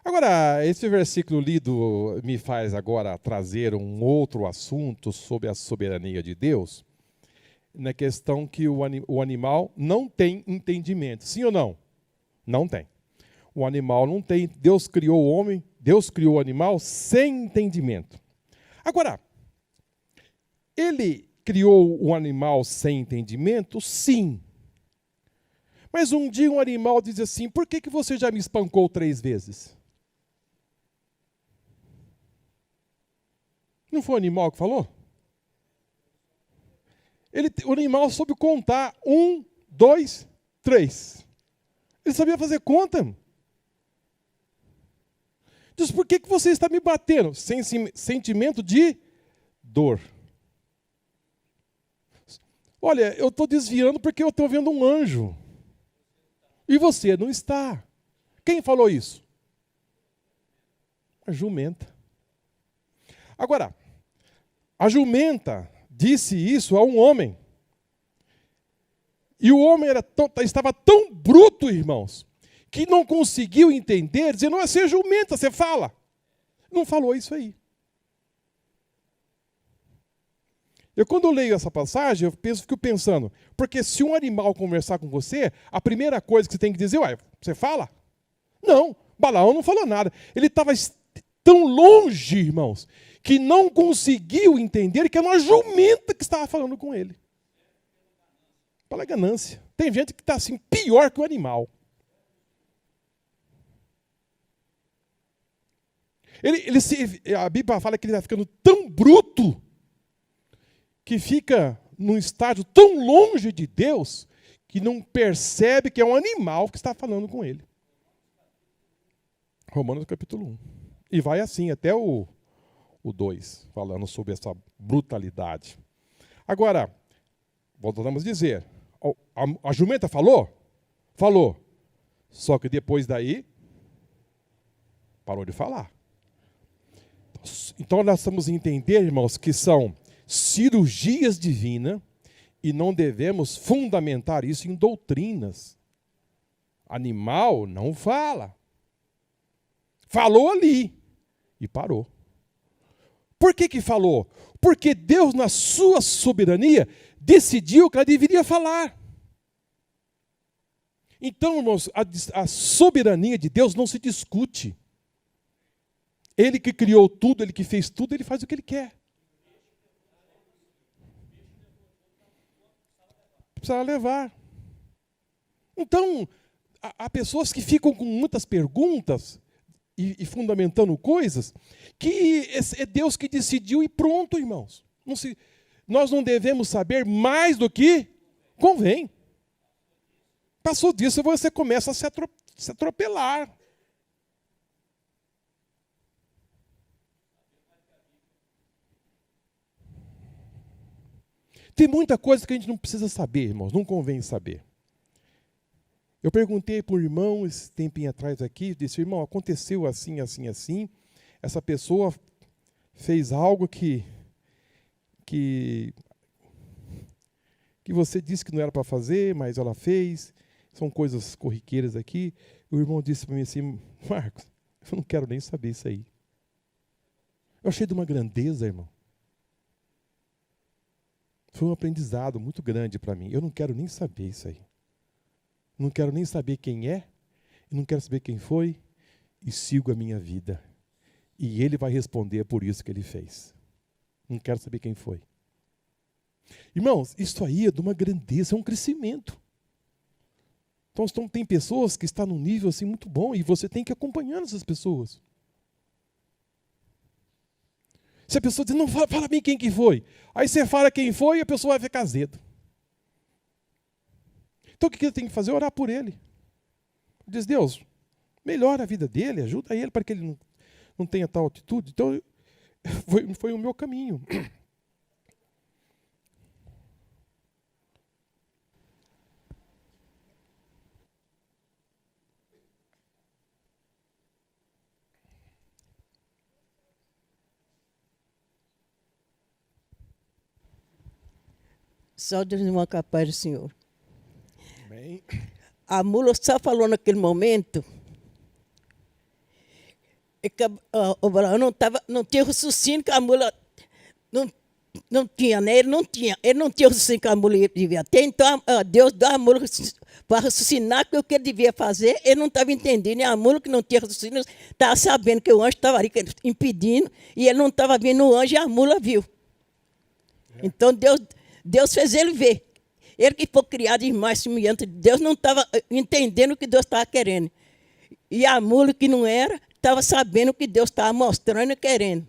Agora, esse versículo lido me faz agora trazer um outro assunto sobre a soberania de Deus, na questão que o animal não tem entendimento. Sim ou não? Não tem. O animal não tem. Deus criou o homem, Deus criou o animal sem entendimento. Agora, ele criou o animal sem entendimento? Sim. Mas um dia um animal diz assim, por que você já me espancou 3 vezes? Não foi o animal que falou? O animal soube contar 1, 2, 3. Ele sabia fazer conta. Diz, por que você está me batendo? Sem sentimento de dor. Olha, eu estou desviando porque eu estou vendo um anjo. E você não está. Quem falou isso? A jumenta. Agora, a jumenta disse isso a um homem. E o homem estava tão bruto, irmãos, que não conseguiu entender, dizendo, não, você é jumenta, você fala. Não falou isso aí. Quando eu leio essa passagem, fico pensando, porque se um animal conversar com você, a primeira coisa que você tem que dizer, você fala? Não, Balaão não falou nada. Ele estava tão longe, irmãos, que não conseguiu entender que era uma jumenta que estava falando com ele. Pela ganância. Tem gente que está assim, pior que o animal. A Bíblia fala que ele está ficando tão bruto, que fica num estágio tão longe de Deus, que não percebe que é um animal que está falando com ele. Romanos capítulo 1. E vai assim até o 2, falando sobre essa brutalidade. Agora, voltamos a dizer, a jumenta falou? Falou. Só que depois daí, parou de falar. Então nós estamos a entender, irmãos, que são cirurgias divinas e não devemos fundamentar isso em doutrinas. Animal não fala. Falou ali e parou. Por que falou? Porque Deus, na sua soberania, decidiu que ela deveria falar. Então, irmãos, a soberania de Deus não se discute. Ele que criou tudo, ele que fez tudo, ele faz o que ele quer. Precisa levar. Então, há pessoas que ficam com muitas perguntas e fundamentando coisas que é Deus que decidiu e pronto, irmãos. Nós não devemos saber mais do que convém. Passou disso, você começa a se atropelar. Tem muita coisa que a gente não precisa saber, irmãos, não convém saber. Eu perguntei para um irmão, esse tempinho atrás aqui, disse, irmão, aconteceu assim, assim, assim, essa pessoa fez algo que você disse que não era para fazer, mas ela fez, são coisas corriqueiras aqui. O irmão disse para mim assim, Marcos, eu não quero nem saber isso aí. Eu achei de uma grandeza, irmão. Foi um aprendizado muito grande para mim. Eu não quero nem saber isso aí. Não quero nem saber quem é, não quero saber quem foi, e sigo a minha vida. E ele vai responder por isso que ele fez. Não quero saber quem foi. Irmãos, isso aí é de uma grandeza, é um crescimento. Então tem pessoas que estão num nível assim muito bom, e você tem que acompanhar essas pessoas. Se a pessoa diz, não, fala bem quem que foi. Aí você fala quem foi e a pessoa vai ficar azedo. Então o que ele tem que fazer? Orar por ele. Diz, Deus, melhora a vida dele, ajuda ele para que ele não tenha tal atitude. Então, foi o meu caminho. Só Deus, irmão, capaz do Senhor. Amém. A mula só falou naquele momento. O Abraão não tinha raciocínio que a mula não tinha, né? Ele não tinha raciocínio que a mula devia ter. Então, Deus dá a mula para raciocinar o que ele devia fazer. Ele não estava entendendo. E a mula que não tinha raciocínio estava sabendo que o anjo estava ali impedindo. E ele não estava vendo o anjo e a mula viu. Então, Deus fez ele ver. Ele que foi criado em mais semelhante de Deus não estava entendendo o que Deus estava querendo. E a mula que não era, estava sabendo o que Deus estava mostrando e querendo.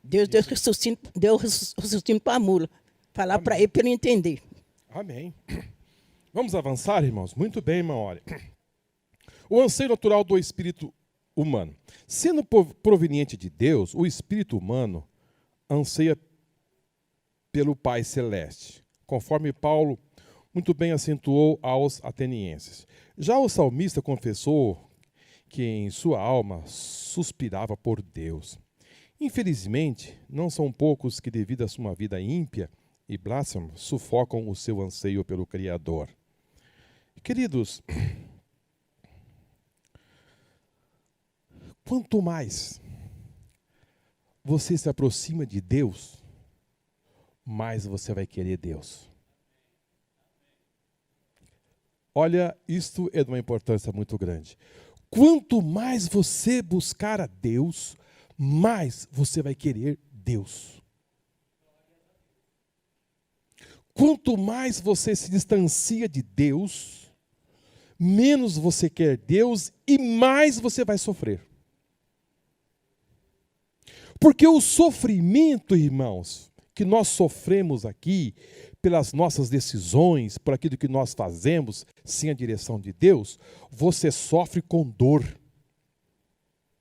Deus deu raciocínio para a mula. Falar para ele para ele entender. Amém. Vamos avançar, irmãos? Muito bem, irmão, olha. O anseio natural do espírito humano. Sendo proveniente de Deus, o espírito humano anseia pelo Pai Celeste, conforme Paulo muito bem acentuou aos atenienses. Já o salmista confessou que em sua alma suspirava por Deus. Infelizmente, não são poucos que, devido a sua vida ímpia e blasfema, sufocam o seu anseio pelo Criador. Queridos, quanto mais você se aproxima de Deus, mais você vai querer Deus. Olha, isto é de uma importância muito grande. Quanto mais você buscar a Deus, mais você vai querer Deus. Quanto mais você se distancia de Deus, menos você quer Deus e mais você vai sofrer. Porque o sofrimento, irmãos, que nós sofremos aqui, pelas nossas decisões, por aquilo que nós fazemos, sem a direção de Deus, você sofre com dor,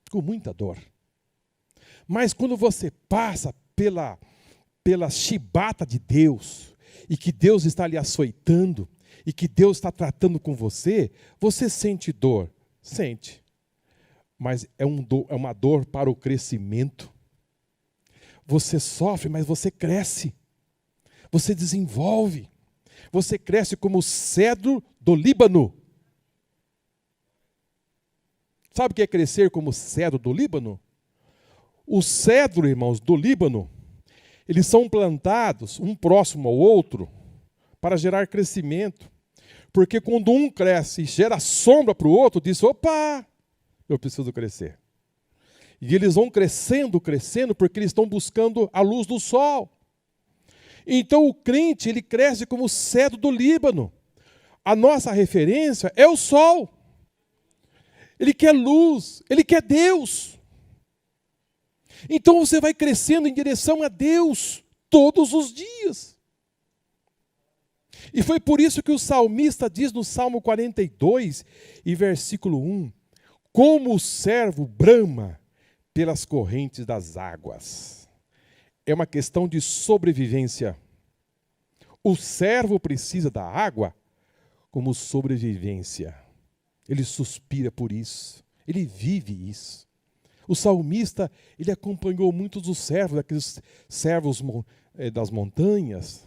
com muita dor. Mas quando você passa pela chibata de Deus, e que Deus está lhe açoitando, e que Deus está tratando com você, você sente dor? Sente. Mas é uma dor para o crescimento. Você sofre, mas você cresce. Você desenvolve. Você cresce como o cedro do Líbano. Sabe o que é crescer como o cedro do Líbano? O cedro, irmãos, do Líbano, eles são plantados um próximo ao outro para gerar crescimento. Porque quando um cresce e gera sombra para o outro, diz, opa, eu preciso crescer. E eles vão crescendo, porque eles estão buscando a luz do sol. Então o crente, ele cresce como o cedro do Líbano. A nossa referência é o sol. Ele quer luz, ele quer Deus. Então você vai crescendo em direção a Deus todos os dias. E foi por isso que o salmista diz no Salmo 42, e versículo 1, como o servo brama pelas correntes das águas. É uma questão de sobrevivência. O servo precisa da água como sobrevivência. Ele suspira por isso. Ele vive isso. O salmista, ele acompanhou muitos dos servos, aqueles servos das montanhas,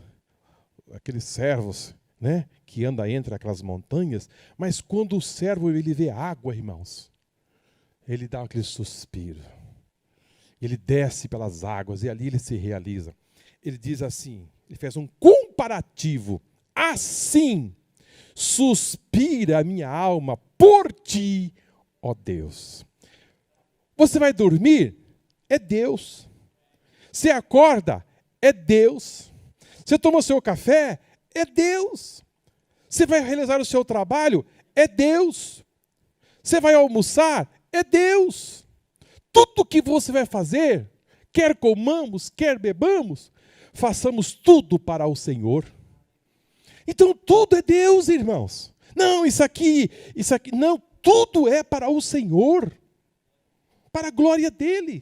aqueles servos, né, que andam entre aquelas montanhas, mas quando o servo ele vê água, irmãos, ele dá aquele suspiro. Ele desce pelas águas e ali ele se realiza. Ele diz assim, ele fez um comparativo. Assim suspira a minha alma por ti, ó Deus. Você vai dormir? É Deus. Você acorda? É Deus. Você toma o seu café? É Deus. Você vai realizar o seu trabalho? É Deus. Você vai almoçar? É Deus. Tudo que você vai fazer, quer comamos, quer bebamos, façamos tudo para o Senhor. Então tudo é Deus, irmãos. Não, isso aqui, não, tudo é para o Senhor. Para a glória dEle.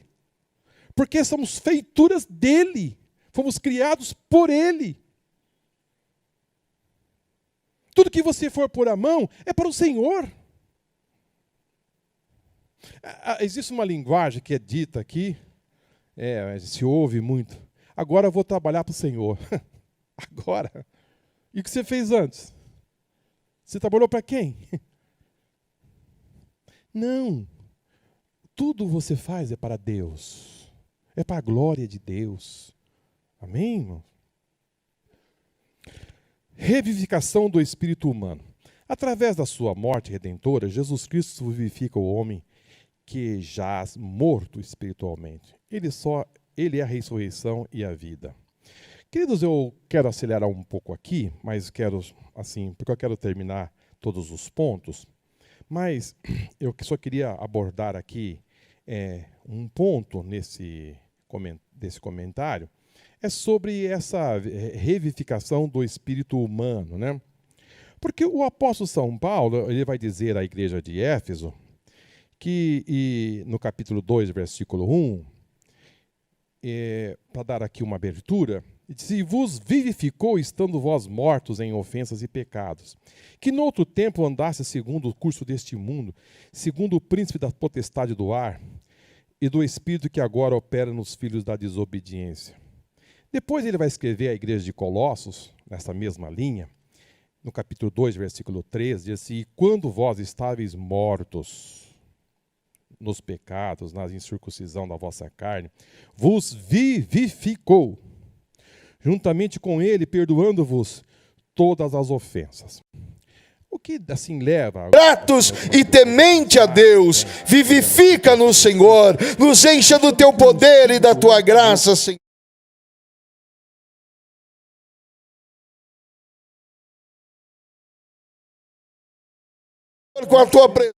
Porque somos feituras dEle. Fomos criados por Ele. Tudo que você for pôr a mão é para o Senhor. Existe uma linguagem que é dita aqui, se ouve muito. Agora eu vou trabalhar para o Senhor. agora. E o que você fez antes? Você trabalhou para quem? Não. Tudo você faz é para Deus. É para a glória de Deus. Amém, irmão? Revivificação do espírito humano. Através da sua morte redentora, Jesus Cristo vivifica o homem que jaz morto espiritualmente. Ele é a ressurreição e a vida. Queridos, eu quero acelerar um pouco aqui, mas porque eu quero terminar todos os pontos. Mas eu só queria abordar aqui um ponto desse comentário, é sobre essa revivificação do espírito humano, né? Porque o apóstolo São Paulo, ele vai dizer à igreja de Éfeso, no capítulo 2, versículo 1, para dar aqui uma abertura, ele diz: "E vos vivificou, estando vós mortos em ofensas e pecados, que no outro tempo andasse segundo o curso deste mundo, segundo o príncipe da potestade do ar, e do espírito que agora opera nos filhos da desobediência." Depois ele vai escrever à igreja de Colossos, nessa mesma linha, no capítulo 2, versículo 13, diz assim: "E quando vós estáveis mortos nos pecados, na incircuncisão da vossa carne, vos vivificou, juntamente com ele, perdoando-vos todas as ofensas." O que assim leva... Gratos e temente a Deus, vivifica-nos, Senhor, nos encha do teu poder e da tua graça, Senhor. Com a tua presença.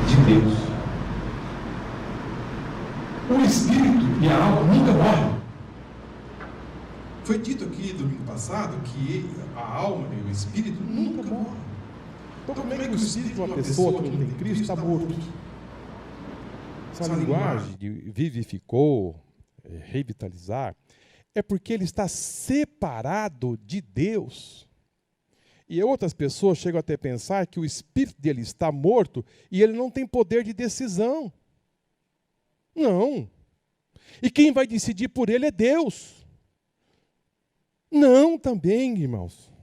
De Deus. O espírito e a alma nunca morrem. Foi dito aqui domingo passado que a alma e o espírito nunca morrem. Então como é que o espírito de uma pessoa que não tem Cristo está morto? Essa linguagem de vivificou, revitalizar, é porque ele está separado de Deus. E outras pessoas chegam até a pensar que o espírito dele está morto e ele não tem poder de decisão. Não. E quem vai decidir por ele é Deus. Não também, irmãos.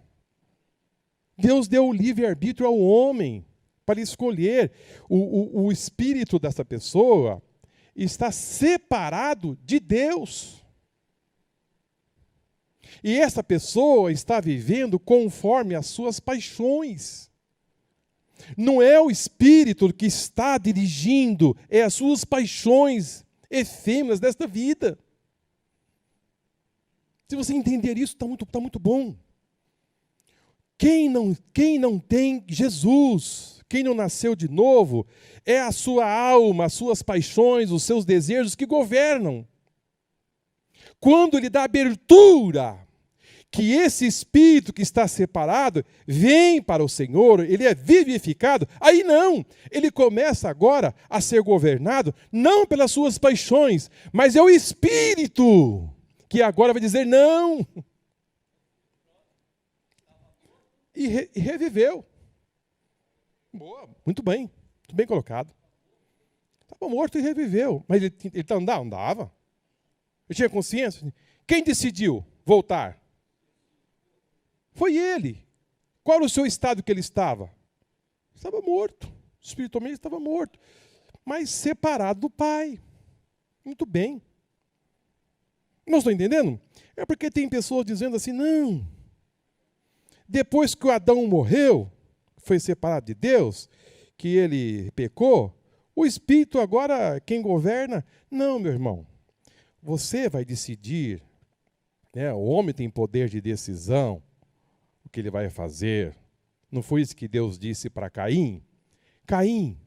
Deus deu o livre-arbítrio ao homem para escolher. O espírito dessa pessoa está separado de Deus. E essa pessoa está vivendo conforme as suas paixões. Não é o espírito que está dirigindo, é as suas paixões efêmeras desta vida. Se você entender isso, está muito bom. Quem não tem Jesus, quem não nasceu de novo, é a sua alma, as suas paixões, os seus desejos que governam. Quando ele dá abertura, que esse espírito que está separado vem para o Senhor, ele é vivificado, aí não, ele começa agora a ser governado, não pelas suas paixões, mas é o espírito que agora vai dizer não. E reviveu. Boa, muito bem colocado. Estava morto e reviveu, mas ele andava. Ele tinha consciência. Quem decidiu voltar? Foi ele. Qual era o seu estado que ele estava? Estava morto. Espiritualmente estava morto. Mas separado do Pai. Muito bem. Não estou entendendo? É porque tem pessoas dizendo assim, não. Depois que o Adão morreu, foi separado de Deus, que ele pecou, o Espírito agora, quem governa? Não, meu irmão. Você vai decidir. Né? O homem tem poder de decisão. O que ele vai fazer. Não foi isso que Deus disse para Caim? Caim,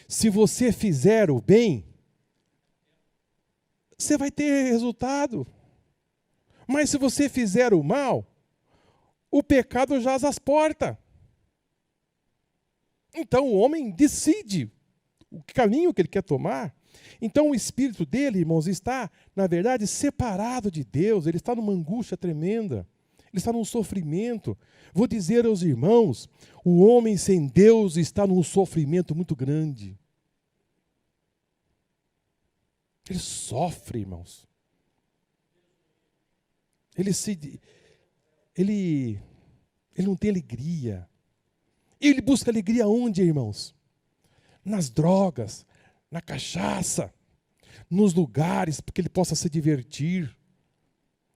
se você fizer o bem, você vai ter resultado. Mas se você fizer o mal, o pecado jaz às portas. Então o homem decide o caminho que ele quer tomar. Então o espírito dele, irmãos, está, na verdade, separado de Deus. Ele está numa angústia tremenda. ele está num sofrimento. Vou dizer aos irmãos, o homem sem Deus está num sofrimento muito grande. Ele sofre, irmãos. Ele não tem alegria. Ele busca alegria onde, irmãos? Nas drogas, na cachaça, nos lugares para que ele possa se divertir.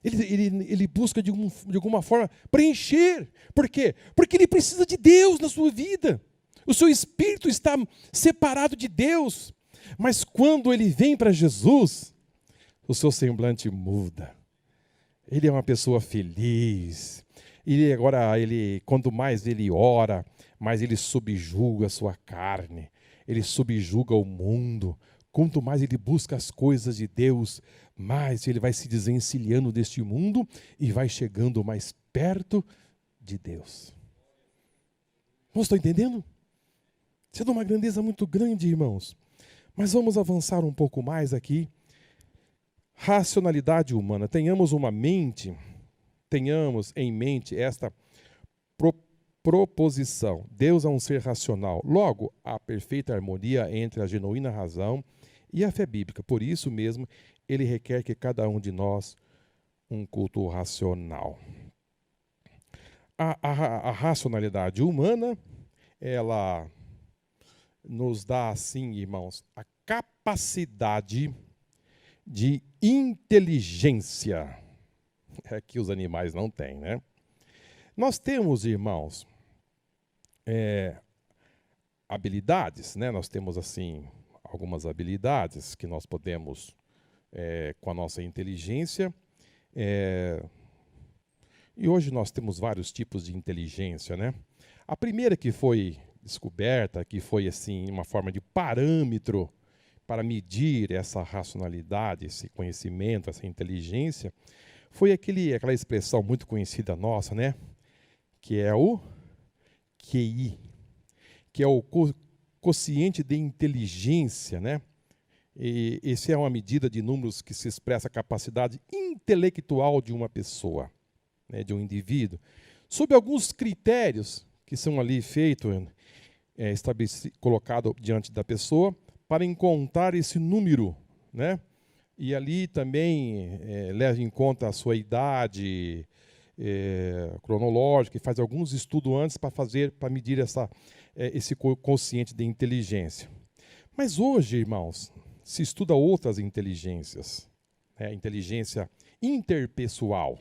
Ele busca de alguma forma preencher. Por quê? Porque ele precisa de Deus na sua vida. O seu espírito está separado de Deus. Mas quando ele vem para Jesus, o seu semblante muda. Ele é uma pessoa feliz. Quanto mais ele ora, mais ele subjuga a sua carne. Ele subjuga o mundo. Quanto mais ele busca as coisas de Deus, mais ele vai se desencilhando deste mundo e vai chegando mais perto de Deus. Não estou entendendo? Isso é de uma grandeza muito grande, irmãos. Mas vamos avançar um pouco mais aqui. Racionalidade humana. Tenhamos em mente esta proposição. Deus é um ser racional. Logo, há perfeita harmonia entre a genuína razão e a fé bíblica. Por isso mesmo, ele requer que cada um de nós um culto racional. A racionalidade humana, ela nos dá, assim, irmãos, a capacidade de inteligência. É que os animais não têm, né? Nós temos, irmãos, habilidades, né? Nós temos, assim, algumas habilidades que nós podemos, com a nossa inteligência. E hoje nós temos vários tipos de inteligência, né? A primeira que foi descoberta, que foi assim uma forma de parâmetro para medir essa racionalidade, esse conhecimento, essa inteligência, foi aquela expressão muito conhecida nossa, né? Que é o QI, que é o quociente de inteligência, né? E esse é uma medida de números que se expressa a capacidade intelectual de uma pessoa, né, de um indivíduo, sob alguns critérios que são ali feitos, colocado diante da pessoa para encontrar esse número, né? E ali também leva em conta a sua idade cronológica e faz alguns estudos antes para medir esse quociente de inteligência. Mas hoje, irmãos, se estuda outras inteligências, né? Inteligência interpessoal.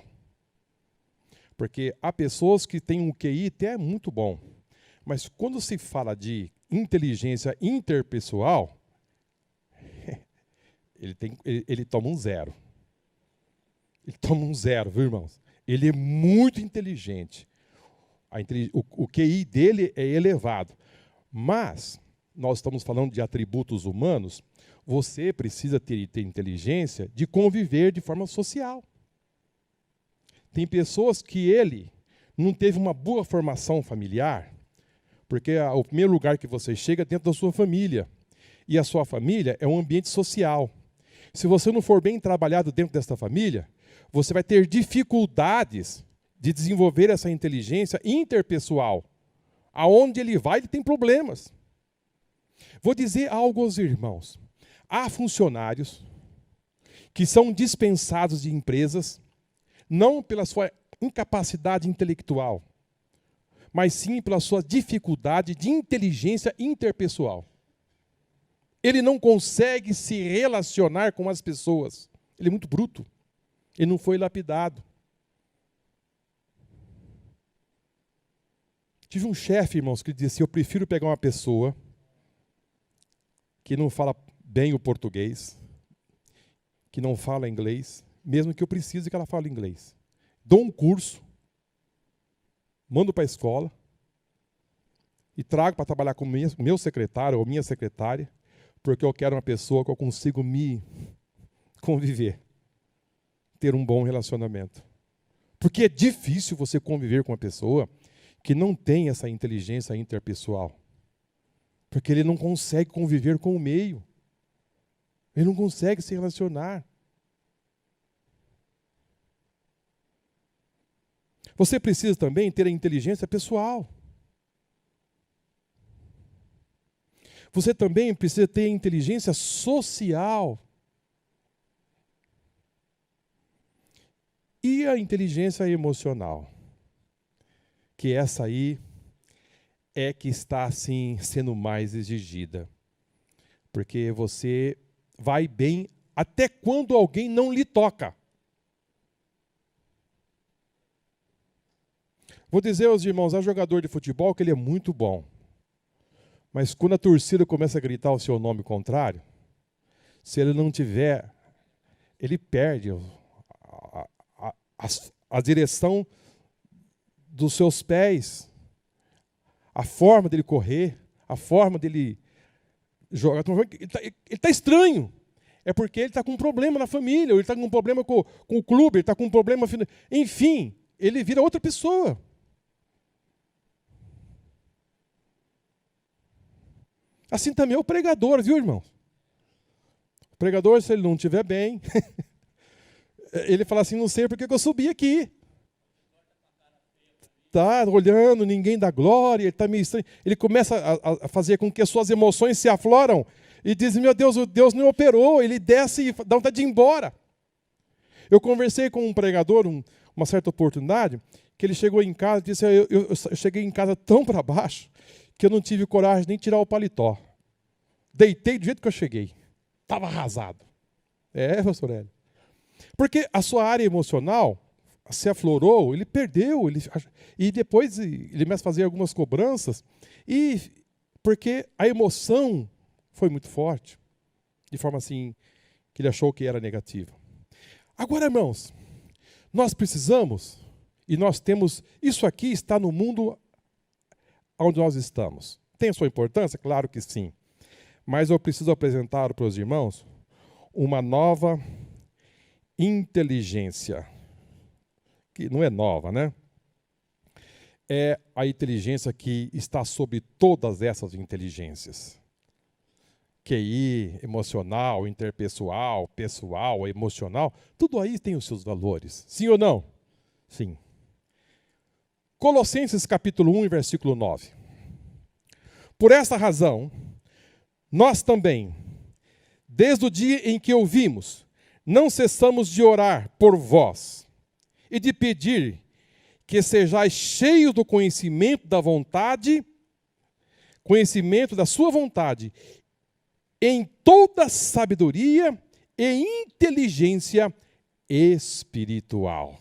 Porque há pessoas que têm um QI até muito bom, mas quando se fala de inteligência interpessoal, ele toma um zero. Ele toma um zero, viu, irmãos? Ele é muito inteligente. O QI dele é elevado. Mas nós estamos falando de atributos humanos. Você precisa ter inteligência de conviver de forma social. Tem pessoas que ele não teve uma boa formação familiar, porque o primeiro lugar que você chega é dentro da sua família. E a sua família é um ambiente social. Se você não for bem trabalhado dentro desta família, você vai ter dificuldades de desenvolver essa inteligência interpessoal. Aonde ele vai, ele tem problemas. Vou dizer algo aos irmãos. Há funcionários que são dispensados de empresas, não pela sua incapacidade intelectual, mas sim pela sua dificuldade de inteligência interpessoal. Ele não consegue se relacionar com as pessoas. Ele é muito bruto. Ele não foi lapidado. Tive um chefe, irmãos, que disse: eu prefiro pegar uma pessoa que não fala bem o português, que não fala inglês, mesmo que eu precise que ela fale inglês. Dou um curso, mando para a escola e trago para trabalhar com o meu secretário ou minha secretária, porque eu quero uma pessoa que eu consigo me conviver, ter um bom relacionamento. Porque é difícil você conviver com uma pessoa que não tem essa inteligência interpessoal. Porque ele não consegue conviver com o meio. Ele não consegue se relacionar. Você precisa também ter a inteligência pessoal. Você também precisa ter a inteligência social. E a inteligência emocional. Que essa aí é que está assim sendo mais exigida. Porque você vai bem até quando alguém não lhe toca. Vou dizer aos irmãos, há jogador de futebol que ele é muito bom. Mas quando a torcida começa a gritar o seu nome contrário, se ele não tiver, ele perde a direção dos seus pés, a forma dele correr, a forma dele jogar. Ele está estranho. É porque ele está com um problema na família, ou ele está com um problema com o clube, ele está com um problema... Enfim, ele vira outra pessoa. Assim também é o pregador, viu, irmão? O pregador, se ele não estiver bem, ele fala assim, não sei porque que eu subi aqui. Está olhando, ninguém dá glória, ele está meio estranho. Ele começa a fazer com que as suas emoções se afloram e diz, meu Deus, o Deus não operou, ele desce e dá vontade de ir embora. Eu conversei com um pregador, uma certa oportunidade, que ele chegou em casa e disse, eu cheguei em casa tão para baixo, que eu não tive coragem nem de tirar o paletó. Deitei do jeito que eu cheguei. Estava arrasado. Pastor Hélio. Porque a sua área emocional se aflorou, ele perdeu. E depois ele começa a fazer algumas cobranças. Porque a emoção foi muito forte. De forma assim, que ele achou que era negativa. Agora, irmãos, nós precisamos, e nós temos, isso aqui está no mundo onde nós estamos. Tem a sua importância? Claro que sim. Mas eu preciso apresentar para os irmãos uma nova inteligência. Que não é nova, né? É a inteligência que está sobre todas essas inteligências. QI, emocional, interpessoal, pessoal, emocional, tudo aí tem os seus valores. Sim ou não? Sim. Colossenses capítulo 1, versículo 9. Por esta razão, nós também, desde o dia em que ouvimos, não cessamos de orar por vós e de pedir que sejais cheios do conhecimento da vontade, conhecimento da sua vontade, em toda sabedoria e inteligência espiritual.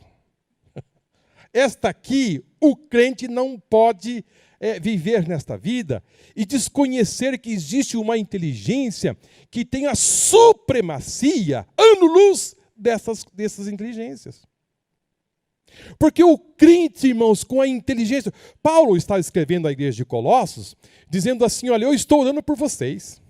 Esta aqui, o crente não pode viver nesta vida e desconhecer que existe uma inteligência que tem a supremacia, ano-luz, dessas inteligências. Porque o crente, irmãos, com a inteligência... Paulo está escrevendo à igreja de Colossos, dizendo assim, olha, eu estou orando por vocês.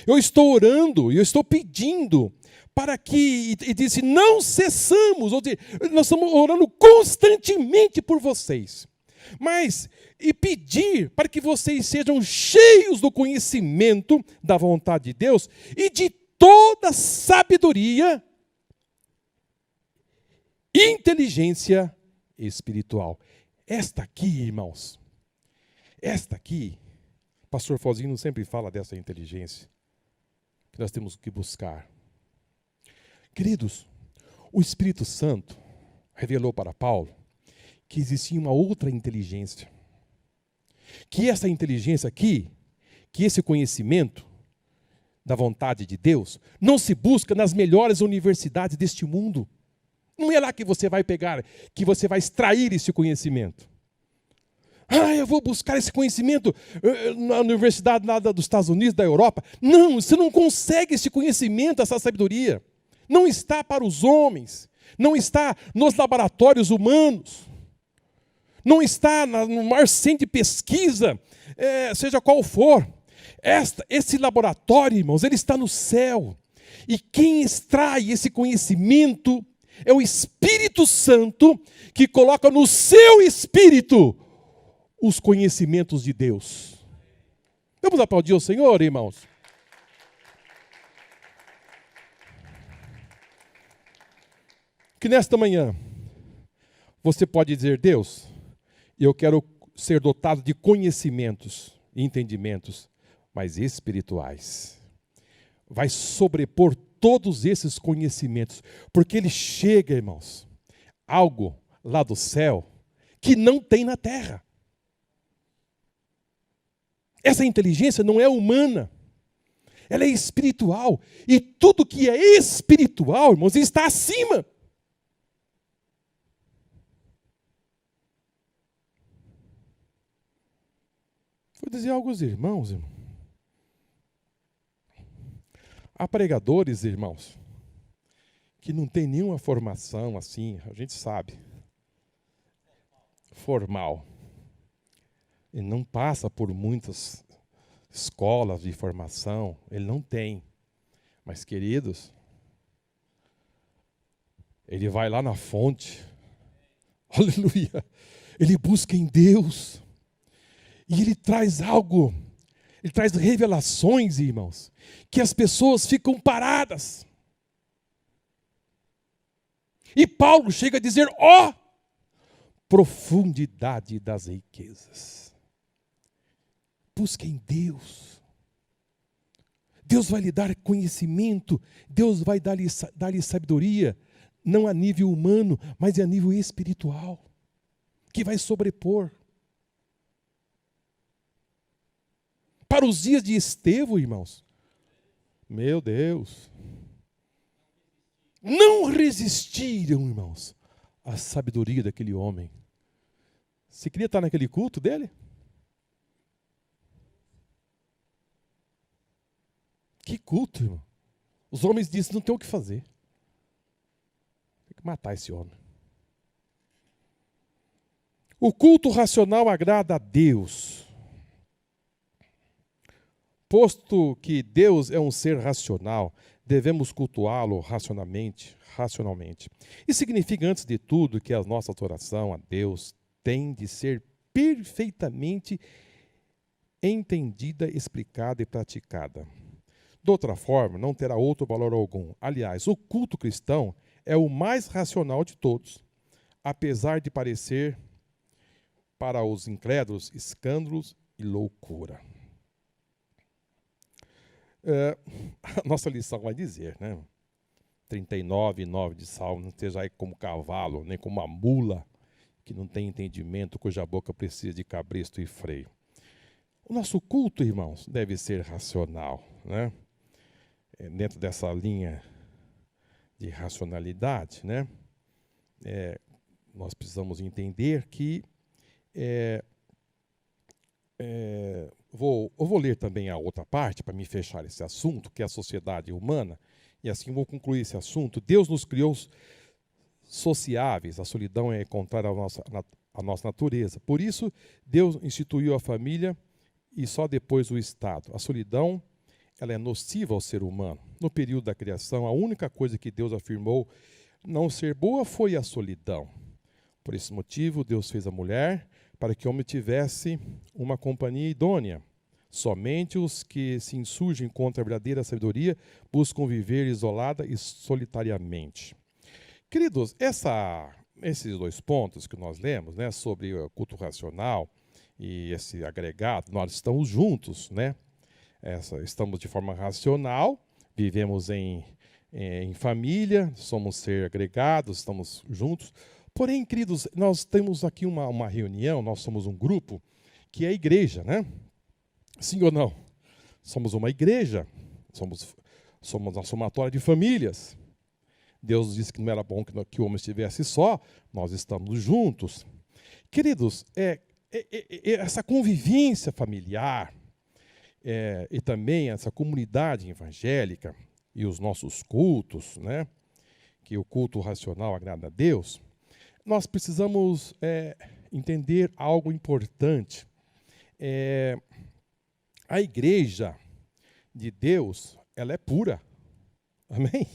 Eu estou orando, eu estou pedindo para que, e disse, não cessamos, ou seja, nós estamos orando constantemente por vocês. Mas, e pedir para que vocês sejam cheios do conhecimento da vontade de Deus e de toda sabedoria e inteligência espiritual. Esta aqui, irmãos, esta aqui, pastor Fozinho sempre fala dessa inteligência que nós temos que buscar. Queridos, o Espírito Santo revelou para Paulo que existia uma outra inteligência. Que essa inteligência aqui, que esse conhecimento da vontade de Deus, não se busca nas melhores universidades deste mundo. Não é lá que você vai pegar, que você vai extrair esse conhecimento. Eu vou buscar esse conhecimento na universidade lá dos Estados Unidos, da Europa. Não, você não consegue esse conhecimento, essa sabedoria. Não está para os homens. Não está nos laboratórios humanos. Não está no maior centro de pesquisa, seja qual for. Esse laboratório, irmãos, ele está no céu. E quem extrai esse conhecimento é o Espírito Santo que coloca no seu espírito os conhecimentos de Deus. Vamos aplaudir o Senhor, irmãos? Que nesta manhã Você pode dizer, Deus, eu quero ser dotado de conhecimentos e entendimentos, mas espirituais. Vai sobrepor todos esses conhecimentos, porque ele chega, irmãos, algo lá do céu que não tem na terra. Essa inteligência não é humana, ela é espiritual. E tudo que é espiritual, irmãos, está acima. Vou dizer algo aos irmãos, irmão. Há pregadores, irmãos, que não tem nenhuma formação assim, a gente sabe, formal. Ele não passa por muitas escolas de formação, ele não tem. Mas, queridos, ele vai lá na fonte, aleluia, ele busca em Deus, e ele traz algo, ele traz revelações, irmãos, que as pessoas ficam paradas. E Paulo chega a dizer, ó, profundidade das riquezas. Busque em Deus. Deus vai lhe dar conhecimento, Deus vai dar-lhe sabedoria, não a nível humano, mas a nível espiritual, que vai sobrepor. Para os dias de Estevão, irmãos, meu Deus, não resistiram, irmãos, à sabedoria daquele homem. Você queria estar naquele culto dele? Que culto, irmão. Os homens disseram, não tem o que fazer. Tem que matar esse homem. O culto racional agrada a Deus. Posto que Deus é um ser racional, devemos cultuá-lo racionalmente. Isso significa, antes de tudo, que a nossa oração a Deus tem de ser perfeitamente entendida, explicada e praticada. De outra forma, não terá outro valor algum. Aliás, o culto cristão é o mais racional de todos, apesar de parecer, para os incrédulos, escândalos e loucura. A nossa lição vai dizer, né? 39:9 de Salmo, não esteja aí como cavalo, nem como uma mula, que não tem entendimento, cuja boca precisa de cabresto e freio. O nosso culto, irmãos, deve ser racional, né? Dentro dessa linha de racionalidade, né? Nós precisamos entender que eu vou ler também a outra parte para me fechar esse assunto, que é a sociedade humana, e assim vou concluir esse assunto. Deus nos criou sociáveis, a solidão é contrária à nossa natureza. Por isso, Deus instituiu a família e só depois o Estado. A solidão, ela é nociva ao ser humano. No período da criação, a única coisa que Deus afirmou não ser boa foi a solidão. Por esse motivo, Deus fez a mulher para que o homem tivesse uma companhia idônea. Somente os que se insurgem contra a verdadeira sabedoria buscam viver isolada e solitariamente. Queridos, esses dois pontos que nós lemos, né, sobre o culto racional e esse agregado, nós estamos juntos, né? Estamos de forma racional, vivemos em família, somos ser agregados, estamos juntos. Porém, queridos, nós temos aqui uma reunião, nós somos um grupo que é a igreja, né? Sim ou não? Somos uma igreja, somos uma somatória de famílias. Deus disse que não era bom que o homem estivesse só, nós estamos juntos. Queridos, essa convivência familiar e também essa comunidade evangélica e os nossos cultos, né, que o culto racional agrada a Deus, nós precisamos entender algo importante. A igreja de Deus, ela é pura. Amém?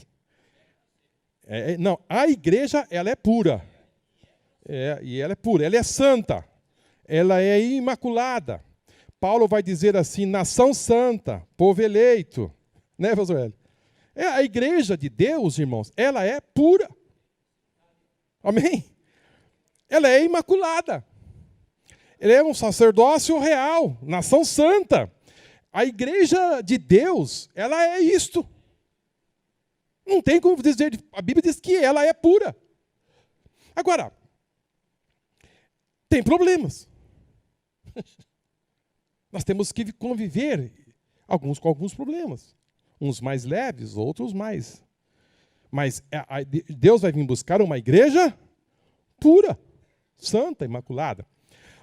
Não, a igreja, ela é pura. E ela é pura, ela é santa. Ela é imaculada. Paulo vai dizer assim, nação santa, povo eleito. Né, pastor Hélio? A igreja de Deus, irmãos, ela é pura. Amém? ela é imaculada. Ela é um sacerdócio real, nação santa. A igreja de Deus, ela é isto. Não tem como dizer, a Bíblia diz que ela é pura. Agora, tem problemas. Nós temos que conviver com alguns problemas. Uns mais leves, outros mais. Mas Deus vai vir buscar uma igreja pura, santa, imaculada.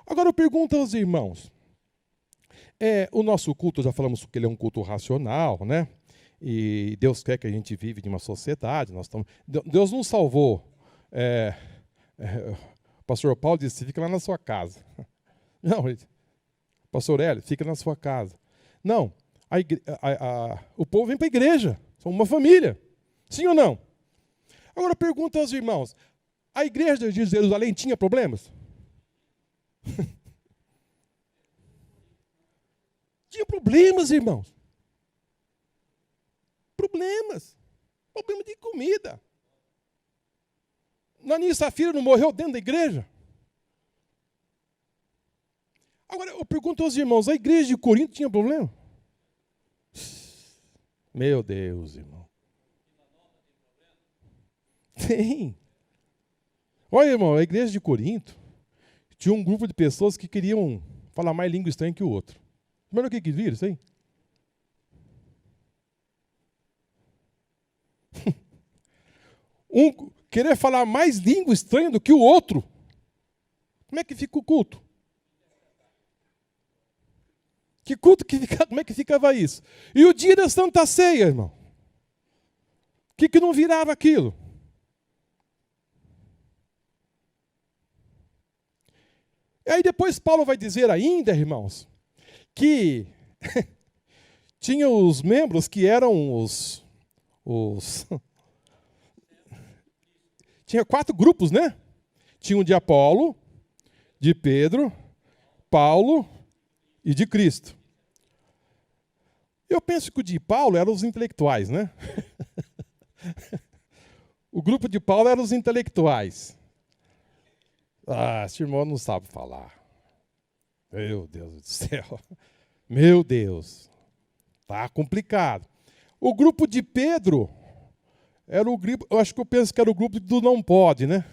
Agora eu pergunto aos irmãos. O nosso culto, já falamos que ele é um culto racional, né? E Deus quer que a gente vive de uma sociedade. Deus não salvou. O pastor Paulo disse, fica lá na sua casa. Não, pastor Hélio, fica na sua casa. Não, o povo vem para a igreja, são uma família. Sim ou não? Agora pergunta aos irmãos, a igreja de Jerusalém tinha problemas? Tinha problemas, irmãos. Problemas. Problema de comida. Nani Safira não morreu dentro da igreja? Agora, eu pergunto aos irmãos, a igreja de Corinto tinha problema? Meu Deus, irmão. Tem. Olha, irmão, a igreja de Corinto tinha um grupo de pessoas que queriam falar mais língua estranha que o outro. Primeiro o que viram, isso aí? Querer falar mais língua estranha do que o outro. Como é que fica o culto? Que culto que fica, como é que ficava isso? E o dia da Santa Ceia, irmão? O que não virava aquilo? E aí depois Paulo vai dizer ainda, irmãos, que tinha os membros que eram os tinha 4 grupos, né? Tinha o de Apolo, de Pedro, Paulo e de Cristo. Eu penso que o de Paulo eram os intelectuais, né? O grupo de Paulo eram os intelectuais. Esse irmão não sabe falar. Meu Deus do céu. Meu Deus. Tá complicado. O grupo de Pedro era o grupo, eu penso que era o grupo do não pode, né?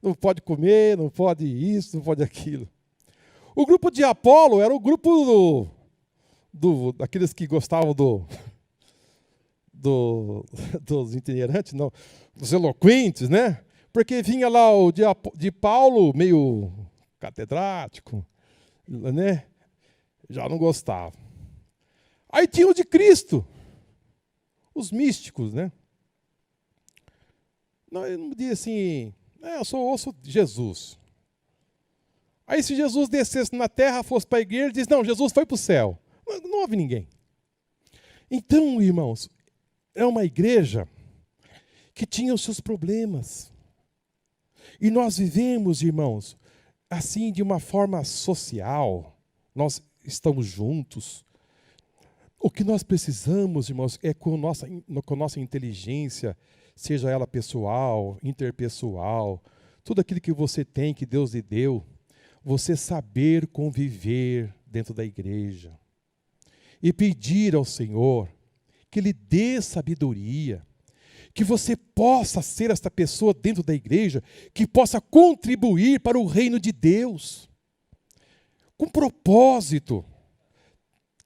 Não pode comer, não pode isso, não pode aquilo. O grupo de Apolo era o grupo daqueles que gostavam dos itinerantes, não, dos eloquentes, né? Porque vinha lá o de Paulo, meio catedrático, né? Já não gostava. Aí tinha o de Cristo, os místicos, né? Não, ele não dizia assim, eu ouço Jesus. Aí se Jesus descesse na terra, fosse para a igreja, ele diz, não, Jesus foi para o céu. Não houve ninguém. Então, irmãos, é uma igreja que tinha os seus problemas. E nós vivemos, irmãos, assim de uma forma social. Nós estamos juntos. O que nós precisamos, irmãos, é com nossa inteligência, seja ela pessoal, interpessoal, tudo aquilo que você tem, que Deus lhe deu, você saber conviver dentro da igreja. E pedir ao Senhor que lhe dê sabedoria, que você possa ser esta pessoa dentro da igreja, que possa contribuir para o reino de Deus, com propósito,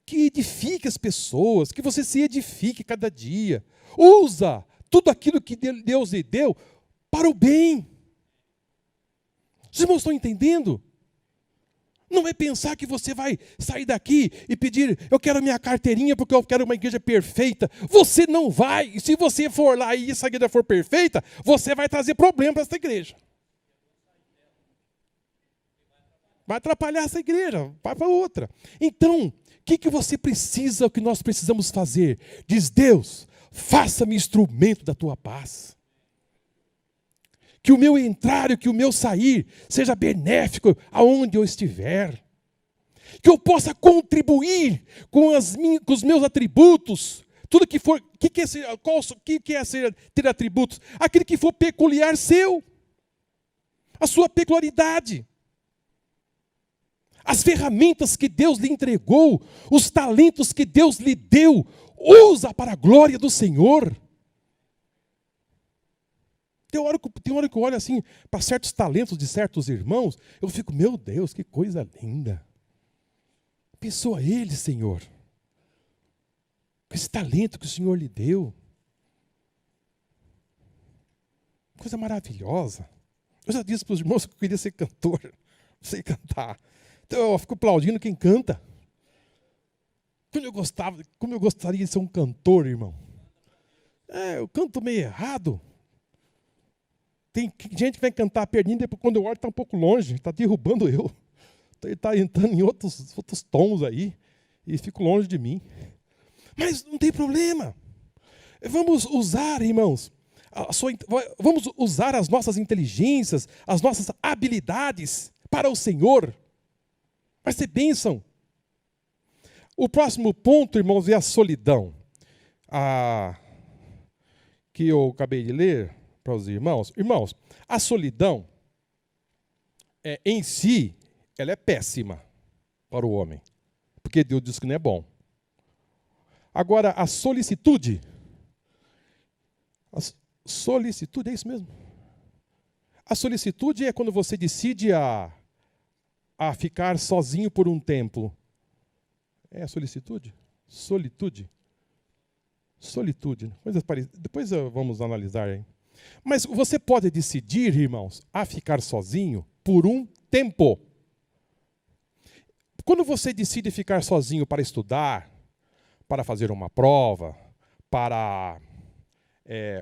que edifique as pessoas, que você se edifique cada dia. Usa tudo aquilo que Deus lhe deu para o bem. Os irmãos estão entendendo? Não é pensar que você vai sair daqui e pedir, eu quero a minha carteirinha porque eu quero uma igreja perfeita. Você não vai. E se você for lá e essa igreja for perfeita, você vai trazer problema para essa igreja. Vai atrapalhar essa igreja, vai para outra. Então, o que você precisa, o que nós precisamos fazer? Diz Deus, faça-me instrumento da tua paz. Que o meu entrar e que o meu sair seja benéfico aonde eu estiver. Que eu possa contribuir com os meus atributos. Tudo que for, o que é ter atributos? Aquele que for peculiar seu. a sua peculiaridade. As ferramentas que Deus lhe entregou, os talentos que Deus lhe deu, usa para a glória do Senhor. Tem hora que eu olho assim para certos talentos de certos irmãos, eu fico, meu Deus, que coisa linda. Abençoa ele, Senhor. Com esse talento que o Senhor lhe deu. Coisa maravilhosa. Eu já disse para os irmãos que eu queria ser cantor. Não sei cantar. Então eu fico aplaudindo quem canta. Como eu gostaria de ser um cantor, irmão. Eu canto meio errado. Tem gente que vai cantar perdido, depois quando eu olho está um pouco longe, está derrubando eu. Ele está entrando em outros tons aí, e fico longe de mim. Mas não tem problema. Vamos usar, irmãos, vamos usar as nossas inteligências, as nossas habilidades para o Senhor. Vai ser bênção. O próximo ponto, irmãos, é a solidão. Que eu acabei de ler para os irmãos. Irmãos, a solidão, em si, ela é péssima para o homem. Porque Deus diz que não é bom. Agora, a solicitude. Solicitude, é isso mesmo? A solicitude é quando você decide a ficar sozinho por um tempo. É a solicitude? Solitude. Solitude. Depois vamos analisar aí. Mas você pode decidir, irmãos, a ficar sozinho por um tempo. Quando você decide ficar sozinho para estudar, para fazer uma prova,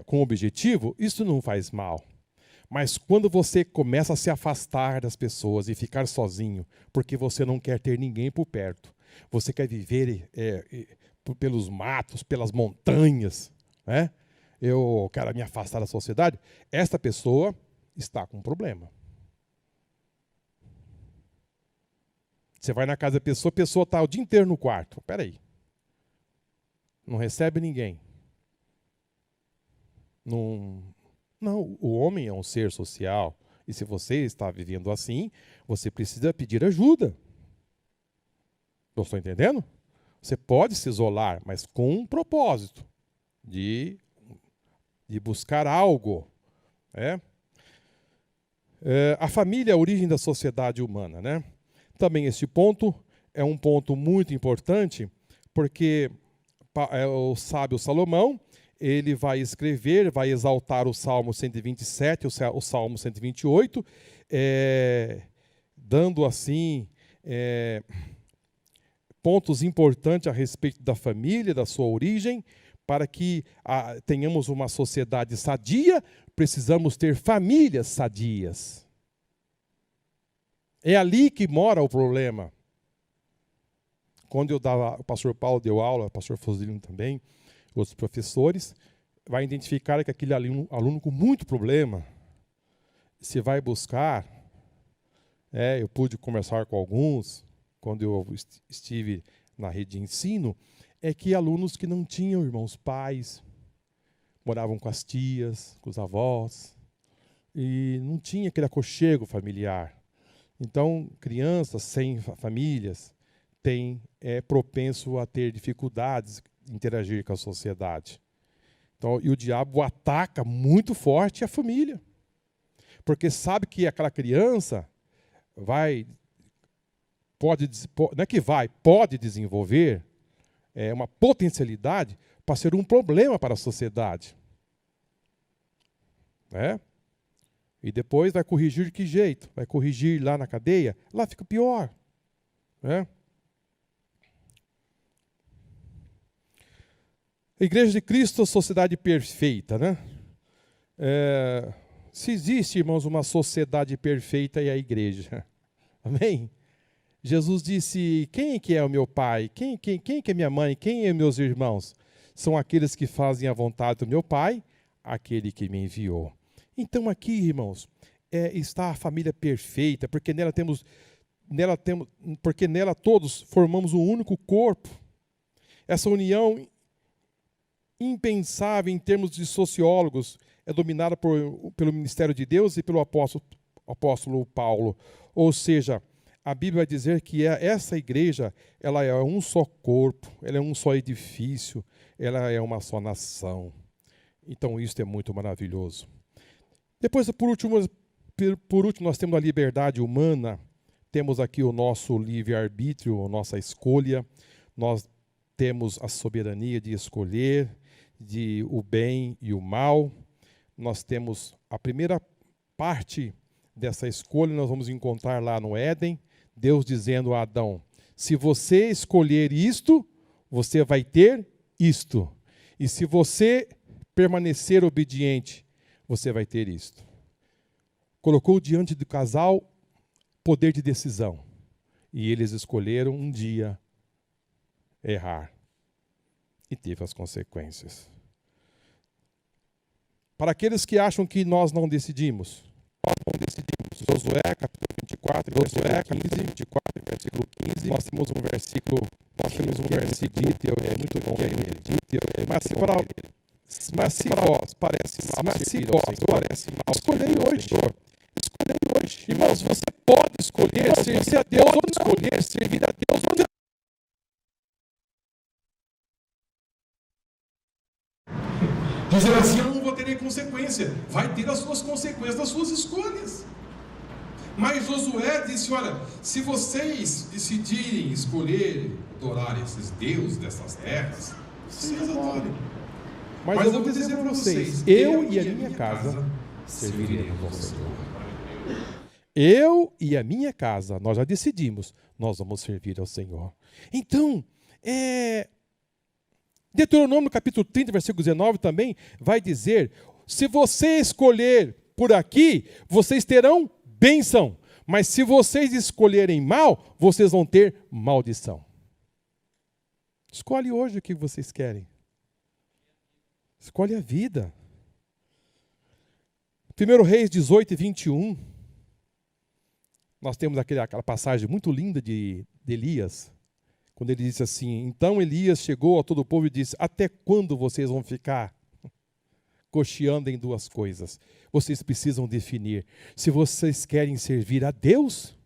com um objetivo, isso não faz mal. Mas quando você começa a se afastar das pessoas e ficar sozinho, porque você não quer ter ninguém por perto, você quer viver pelos matos, pelas montanhas, né? Eu quero me afastar da sociedade, esta pessoa está com um problema. Você vai na casa da pessoa, a pessoa está o dia inteiro no quarto. Espera aí. Não recebe ninguém. Não, o homem é um ser social. E se você está vivendo assim, você precisa pedir ajuda. Eu estou entendendo? Você pode se isolar, mas com um propósito de buscar algo. A família é a origem da sociedade humana, né? Também este ponto é um ponto muito importante, porque o sábio Salomão, ele vai escrever, vai exaltar o Salmo 127, o Salmo 128, dando assim pontos importantes a respeito da família, da sua origem. Para que tenhamos uma sociedade sadia, precisamos ter famílias sadias. É ali que mora o problema. Quando o pastor Paulo deu aula, o pastor Fosílio também, outros professores, vai identificar que aquele aluno com muito problema, se vai buscar, eu pude conversar com alguns, quando eu estive na rede de ensino, é que alunos que não tinham irmãos pais, moravam com as tias, com os avós, e não tinha aquele aconchego familiar. Então, crianças sem famílias é propenso a ter dificuldades de interagir com a sociedade. Então, e o diabo ataca muito forte a família, porque sabe que aquela criança pode desenvolver uma potencialidade para ser um problema para a sociedade. E depois vai corrigir de que jeito? Vai corrigir lá na cadeia? Lá fica pior. A Igreja de Cristo, a sociedade perfeita, né? Se existe, irmãos, uma sociedade perfeita, é a igreja. Amém? Jesus disse, quem que é o meu pai? Quem que é minha mãe? Quem é meus irmãos? São aqueles que fazem a vontade do meu pai, aquele que me enviou. Então aqui, irmãos, está a família perfeita, porque nela todos formamos um único corpo. Essa união impensável em termos de sociólogos é dominada pelo ministério de Deus e pelo apóstolo o apóstolo Paulo. Ou seja, a Bíblia vai dizer que essa igreja, ela é um só corpo, ela é um só edifício, ela é uma só nação. Então isso é muito maravilhoso. Depois, por último, nós temos a liberdade humana, temos aqui o nosso livre-arbítrio, a nossa escolha, nós temos a soberania de escolher o bem e o mal. Nós temos a primeira parte dessa escolha, nós vamos encontrar lá no Éden, Deus dizendo a Adão, se você escolher isto, você vai ter isto. E se você permanecer obediente, você vai ter isto. Colocou diante do casal poder de decisão. E eles escolheram um dia errar. E teve as consequências. Para aqueles que acham que nós não decidimos, Josué, capítulo 24, versículo 15, nós temos um versículo é muito bom ele. Mas se vós parece mal, escolhei hoje. Irmãos, você pode escolher servir a Deus ou não escolher servir a Deus ou não. Dizer assim, eu não vou ter consequência. Vai ter as suas consequências das suas escolhas. Mas Josué disse, olha, se vocês decidirem escolher adorar esses deuses dessas terras, vocês adorem. Mas eu vou dizer para vocês, eu e a minha casa serviremos ao Senhor. Eu e a minha casa, nós já decidimos, nós vamos servir ao Senhor. Então, Deuteronômio capítulo 30, versículo 19 também vai dizer, se você escolher por aqui, vocês terão bênção. Mas se vocês escolherem mal, vocês vão ter maldição. Escolhe hoje o que vocês querem. Escolhe a vida. 1 Reis 18 e 21. Nós temos aquela passagem muito linda de Elias, quando ele disse assim, então Elias chegou a todo o povo e disse, até quando vocês vão ficar cocheando em duas coisas? Vocês precisam definir. Se vocês querem servir a Deus,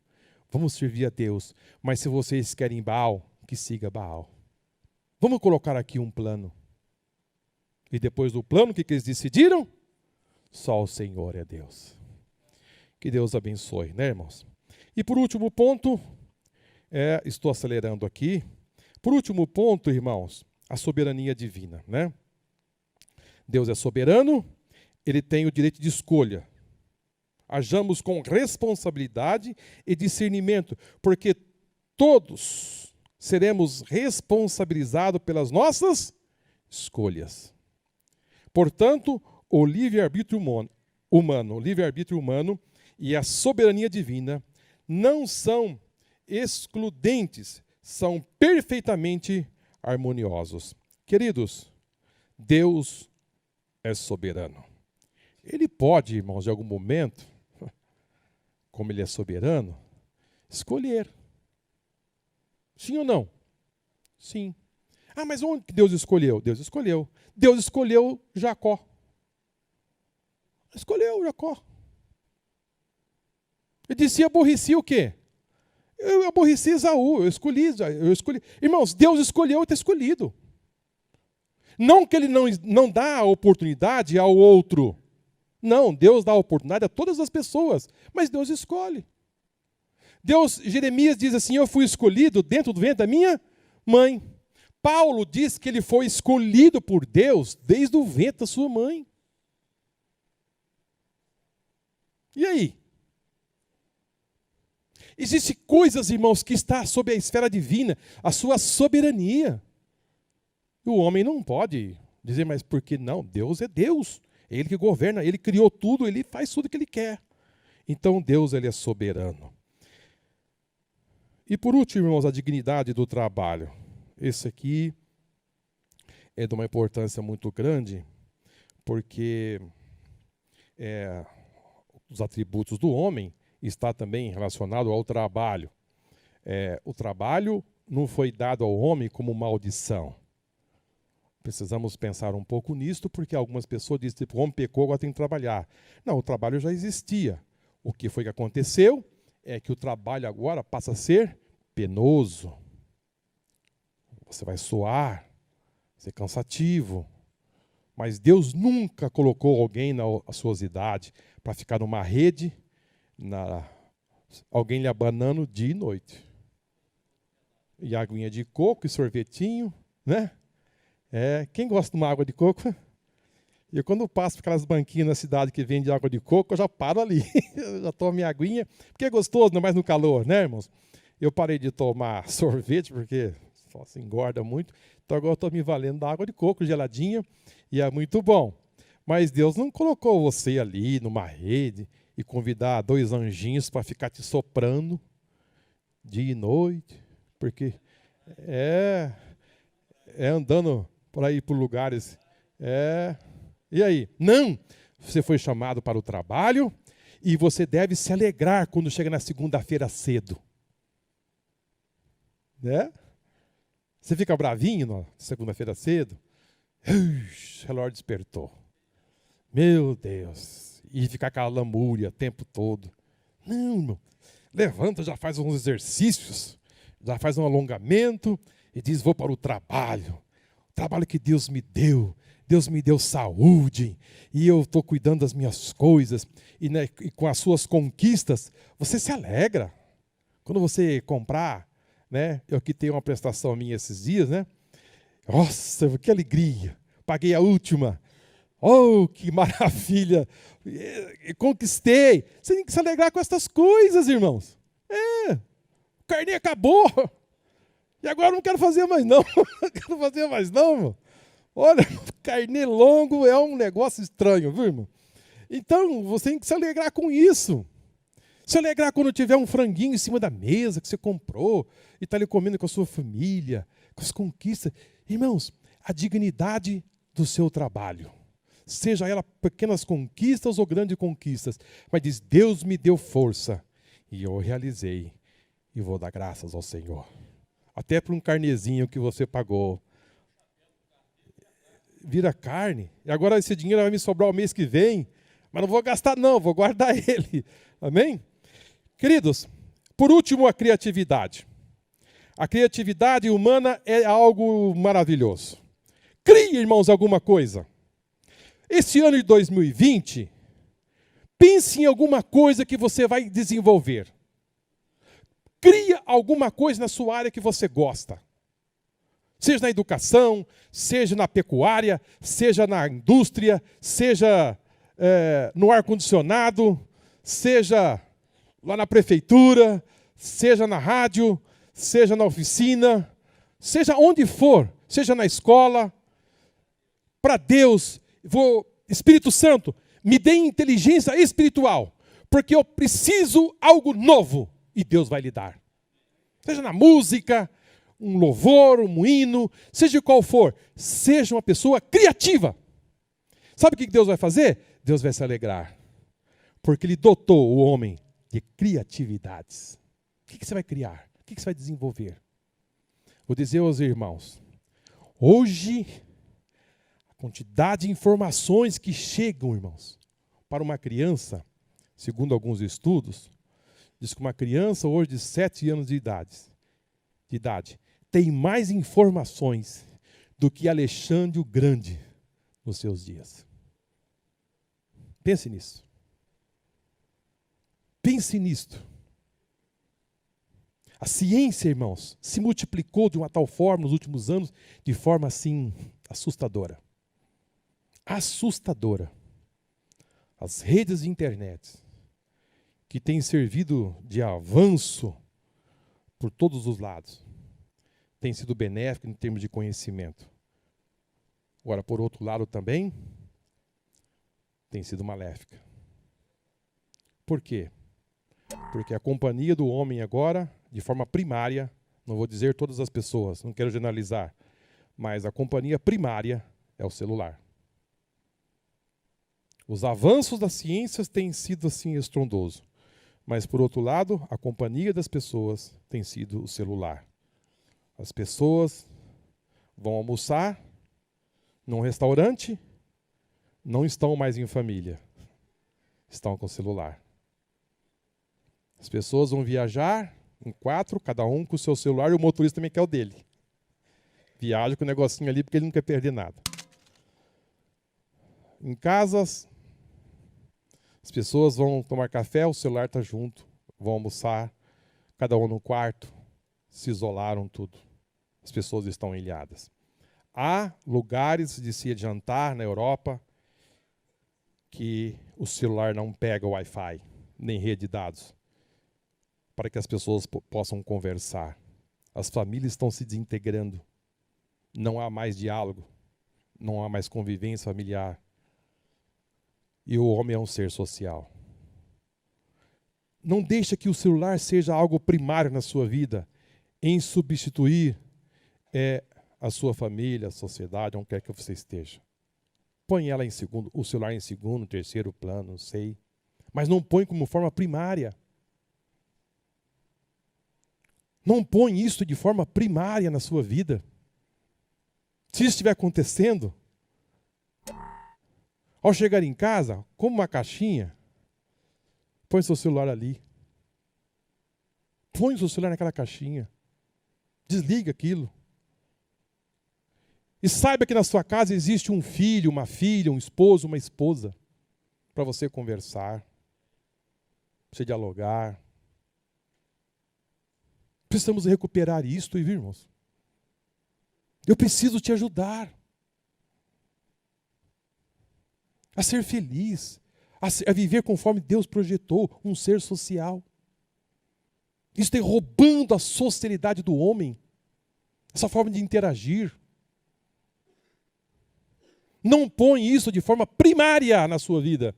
vamos servir a Deus. Mas se vocês querem Baal, que siga Baal. Vamos colocar aqui um plano. E depois do plano, o que eles decidiram? Só o Senhor é Deus. Que Deus abençoe, né, irmãos? E por último ponto, estou acelerando aqui. Por último ponto, irmãos, a soberania divina, né? Deus é soberano, Ele tem o direito de escolha. Hajamos com responsabilidade e discernimento, porque todos seremos responsabilizados pelas nossas escolhas. Portanto, o livre-arbítrio humano e a soberania divina não são excludentes, são perfeitamente harmoniosos. Queridos, Deus é soberano. Ele pode, irmãos, de algum momento, como Ele é soberano, escolher. Sim ou não? Sim. Ah, mas onde que Deus escolheu? Deus escolheu. Deus escolheu Jacó. Escolheu Jacó. Ele disse, aborreci o quê? Eu aborreci Esaú, eu escolhi. Irmãos, Deus escolheu e está escolhido. Não que Ele não dá a oportunidade ao outro. Não, Deus dá a oportunidade a todas as pessoas, mas Deus escolhe. Jeremias diz assim, eu fui escolhido dentro do ventre da minha mãe. Paulo diz que ele foi escolhido por Deus desde o ventre da sua mãe. E aí? Existem coisas, irmãos, que está sob a esfera divina, a sua soberania. E o homem não pode dizer, mas por que não? Deus é Deus. É Ele que governa, Ele criou tudo, Ele faz tudo o que Ele quer. Então Deus, Ele é soberano. E por último, irmãos, a dignidade do trabalho. Esse aqui é de uma importância muito grande, porque os atributos do homem está também relacionado ao trabalho. O trabalho não foi dado ao homem como maldição. Precisamos pensar um pouco nisto, porque algumas pessoas dizem, tipo, o homem pecou, agora tem que trabalhar. Não, o trabalho já existia. O que foi que aconteceu é que o trabalho agora passa a ser penoso. Você vai suar, vai ser cansativo. Mas Deus nunca colocou alguém na ociosidade para ficar numa rede, alguém lhe abanando dia e noite. E aguinha de coco e sorvetinho, né? Quem gosta de uma água de coco? Eu, quando passo por aquelas banquinhas na cidade que vende água de coco, eu já paro ali. Eu já tomo minha aguinha, porque é gostoso, não é mais no calor, né, irmãos? Eu parei de tomar sorvete, porque só se engorda muito. Então agora eu estou me valendo da água de coco geladinha, e é muito bom. Mas Deus não colocou você ali numa rede e convidar 2 anjinhos para ficar te soprando dia e noite, porque é andando por aí por lugares. E aí? Não! Você foi chamado para o trabalho e você deve se alegrar quando chega na segunda-feira cedo. Né? Você fica bravinho na segunda-feira cedo? O relógio despertou. Meu Deus! E ficar aquela lamúria o tempo todo. Não, irmão. Levanta, já faz uns exercícios, já faz um alongamento e diz, vou para o trabalho. O trabalho que Deus me deu. Deus me deu saúde e eu estou cuidando das minhas coisas. E com as suas conquistas, você se alegra. Quando você comprar, né? Eu aqui tenho uma prestação minha esses dias, né? Nossa, que alegria. Paguei a última. Oh, que maravilha. Conquistei. Você tem que se alegrar com essas coisas, irmãos. O carnê acabou. E agora eu não quero fazer mais não. Não quero fazer mais não, irmão. Olha, carnê longo é um negócio estranho, viu, irmão? Então, você tem que se alegrar com isso. Se alegrar quando tiver um franguinho em cima da mesa que você comprou e está ali comendo com a sua família, com as conquistas. Irmãos, a dignidade do seu trabalho, seja ela pequenas conquistas ou grandes conquistas, mas diz, Deus me deu força e eu realizei e vou dar graças ao Senhor. Até para um carnezinho que você pagou. Vira carne. E agora esse dinheiro vai me sobrar o mês que vem, mas não vou gastar não, vou guardar ele. Amém? Queridos, por último, a criatividade. A criatividade humana é algo maravilhoso. Crie, irmãos, alguma coisa. Esse ano de 2020, pense em alguma coisa que você vai desenvolver. Cria alguma coisa na sua área que você gosta. Seja na educação, seja na pecuária, seja na indústria, seja no ar-condicionado, seja lá na prefeitura, seja na rádio, seja na oficina, seja onde for, seja na escola. Para Deus, Espírito Santo, me dê inteligência espiritual, porque eu preciso algo novo e Deus vai lhe dar. Seja na música, um louvor, um hino, seja qual for, seja uma pessoa criativa. Sabe o que Deus vai fazer? Deus vai se alegrar, porque Ele dotou o homem de criatividades. O que você vai criar? O que você vai desenvolver? Vou dizer aos irmãos, hoje, a quantidade de informações que chegam, irmãos, para uma criança, segundo alguns estudos, diz que uma criança hoje de 7 anos de idade tem mais informações do que Alexandre o Grande nos seus dias. Pense nisso. Pense nisto. A ciência, irmãos, se multiplicou de uma tal forma nos últimos anos, de forma assim assustadora. Assustadora. As redes de internet, que têm servido de avanço por todos os lados, tem sido benéfico em termos de conhecimento. Agora, por outro lado também, tem sido maléfica. Por quê? Porque a companhia do homem agora, de forma primária, não vou dizer todas as pessoas, não quero generalizar, mas a companhia primária é o celular. Os avanços das ciências têm sido assim estrondosos, mas por outro lado, a companhia das pessoas tem sido o celular. As pessoas vão almoçar num restaurante, não estão mais em família, estão com o celular. As pessoas vão viajar em 4, cada um com o seu celular, e o motorista também quer o dele. Viaja com o negocinho ali porque ele não quer perder nada. Em casas, as pessoas vão tomar café, o celular está junto. Vão almoçar, cada um no quarto. Se isolaram tudo. As pessoas estão ilhadas. Há lugares de se jantar na Europa que o celular não pega o Wi-Fi, nem rede de dados, para que as pessoas possam conversar. As famílias estão se desintegrando. Não há mais diálogo, não há mais convivência familiar. E o homem é um ser social. Não deixa que o celular seja algo primário na sua vida, em substituir a sua família, a sociedade, onde quer que você esteja. Põe ela em segundo, o celular em segundo, terceiro plano, não sei. Mas não põe como forma primária. Não põe isso de forma primária na sua vida. Se isso estiver acontecendo, ao chegar em casa, como uma caixinha, põe seu celular ali. Põe o seu celular naquela caixinha. Desliga aquilo. E saiba que na sua casa existe um filho, uma filha, um esposo, uma esposa, para você conversar, para você dialogar. Precisamos recuperar isto, irmãos. Eu preciso te ajudar a ser feliz, a viver conforme Deus projetou, um ser social. Isso está roubando a socialidade do homem, essa forma de interagir. Não põe isso de forma primária na sua vida.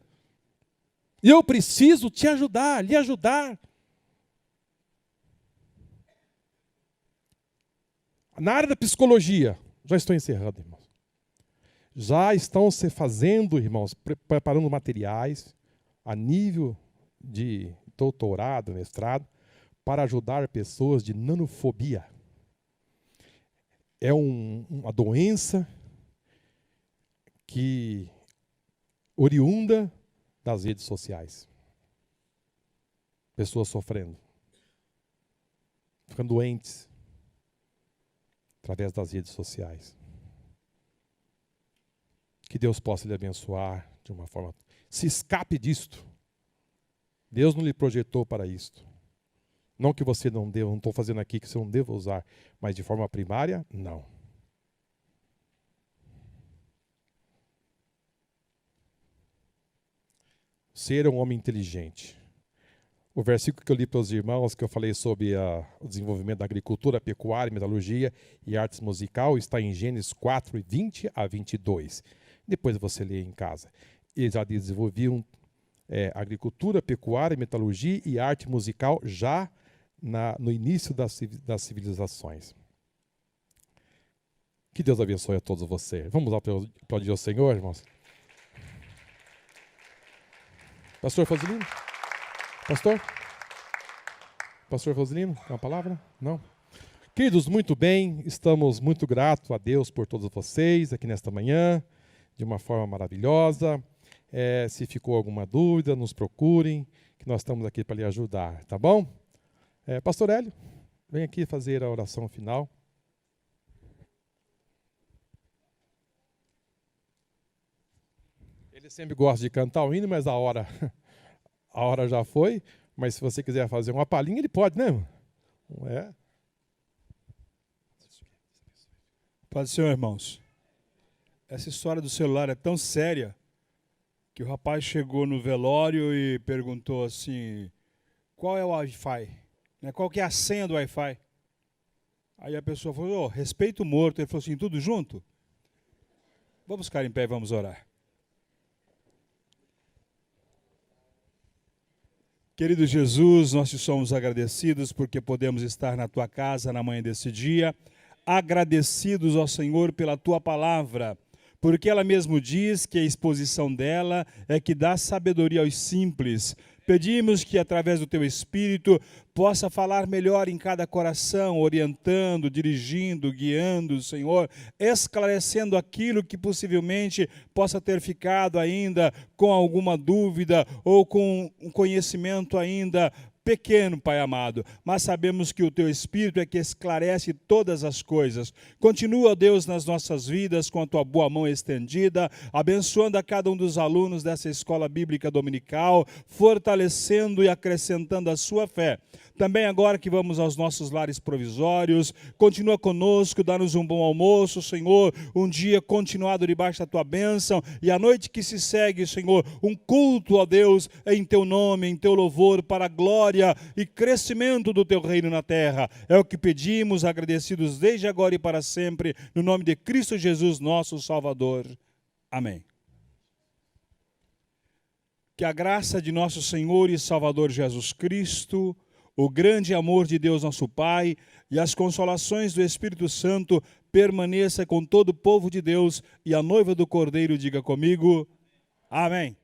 Eu preciso te ajudar, lhe ajudar. Na área da psicologia, já estou encerrando, irmãos. Já estão se fazendo, irmãos, preparando materiais a nível de doutorado, mestrado, para ajudar pessoas de nanofobia. É uma doença que oriunda das redes sociais. Pessoas sofrendo, ficando doentes através das redes sociais. Que Deus possa lhe abençoar de uma forma. Se escape disto. Deus não lhe projetou para isto. Não que você não deva, não estou fazendo aqui que você não deva usar, mas de forma primária, não. Ser um homem inteligente. O versículo que eu li para os irmãos, que eu falei sobre o desenvolvimento da agricultura, pecuária, metalurgia e artes musical, está em Gênesis 4, 20 a 22. Depois você lê em casa. Eles já desenvolviam agricultura, pecuária, metalurgia e arte musical já no início das civilizações. Que Deus abençoe a todos vocês. Vamos lá aplaudir ao Senhor, irmãos? Pastor Fosilino? Pastor Fosilino, tem uma palavra? Não? Queridos, muito bem, estamos muito gratos a Deus por todos vocês aqui nesta manhã, de uma forma maravilhosa. Se ficou alguma dúvida, nos procurem, que nós estamos aqui para lhe ajudar, tá bom? Pastor Hélio, vem aqui fazer a oração final. Ele sempre gosta de cantar o hino, mas a hora já foi. Mas se você quiser fazer uma palhinha, ele pode, né? Não é? Paz do Senhor, irmãos. Essa história do celular é tão séria que o rapaz chegou no velório e perguntou assim, qual é o Wi-Fi? Qual que é a senha do Wi-Fi? Aí a pessoa falou, respeito o morto. Ele falou assim, tudo junto? Vamos ficar em pé e vamos orar. Querido Jesus, nós te somos agradecidos porque podemos estar na tua casa na manhã desse dia, agradecidos ao Senhor pela tua palavra, porque ela mesmo diz que a exposição dela é que dá sabedoria aos simples. Pedimos que através do teu Espírito possa falar melhor em cada coração, orientando, dirigindo, guiando, Senhor, esclarecendo aquilo que possivelmente possa ter ficado ainda com alguma dúvida ou com um conhecimento ainda pequeno, Pai amado, mas sabemos que o Teu Espírito é que esclarece todas as coisas. Continua, Deus, nas nossas vidas com a Tua boa mão estendida, abençoando a cada um dos alunos dessa escola bíblica dominical, fortalecendo e acrescentando a sua fé. Também agora que vamos aos nossos lares provisórios, continua conosco, dá-nos um bom almoço, Senhor, um dia continuado debaixo da Tua bênção, e a noite que se segue, Senhor, um culto, ó Deus, em Teu nome, em Teu louvor, para a glória e crescimento do Teu reino na terra. É o que pedimos, agradecidos desde agora e para sempre, no nome de Cristo Jesus, nosso Salvador. Amém. Que a graça de nosso Senhor e Salvador Jesus Cristo, o grande amor de Deus nosso Pai e as consolações do Espírito Santo permaneça com todo o povo de Deus, e a noiva do Cordeiro diga comigo, amém.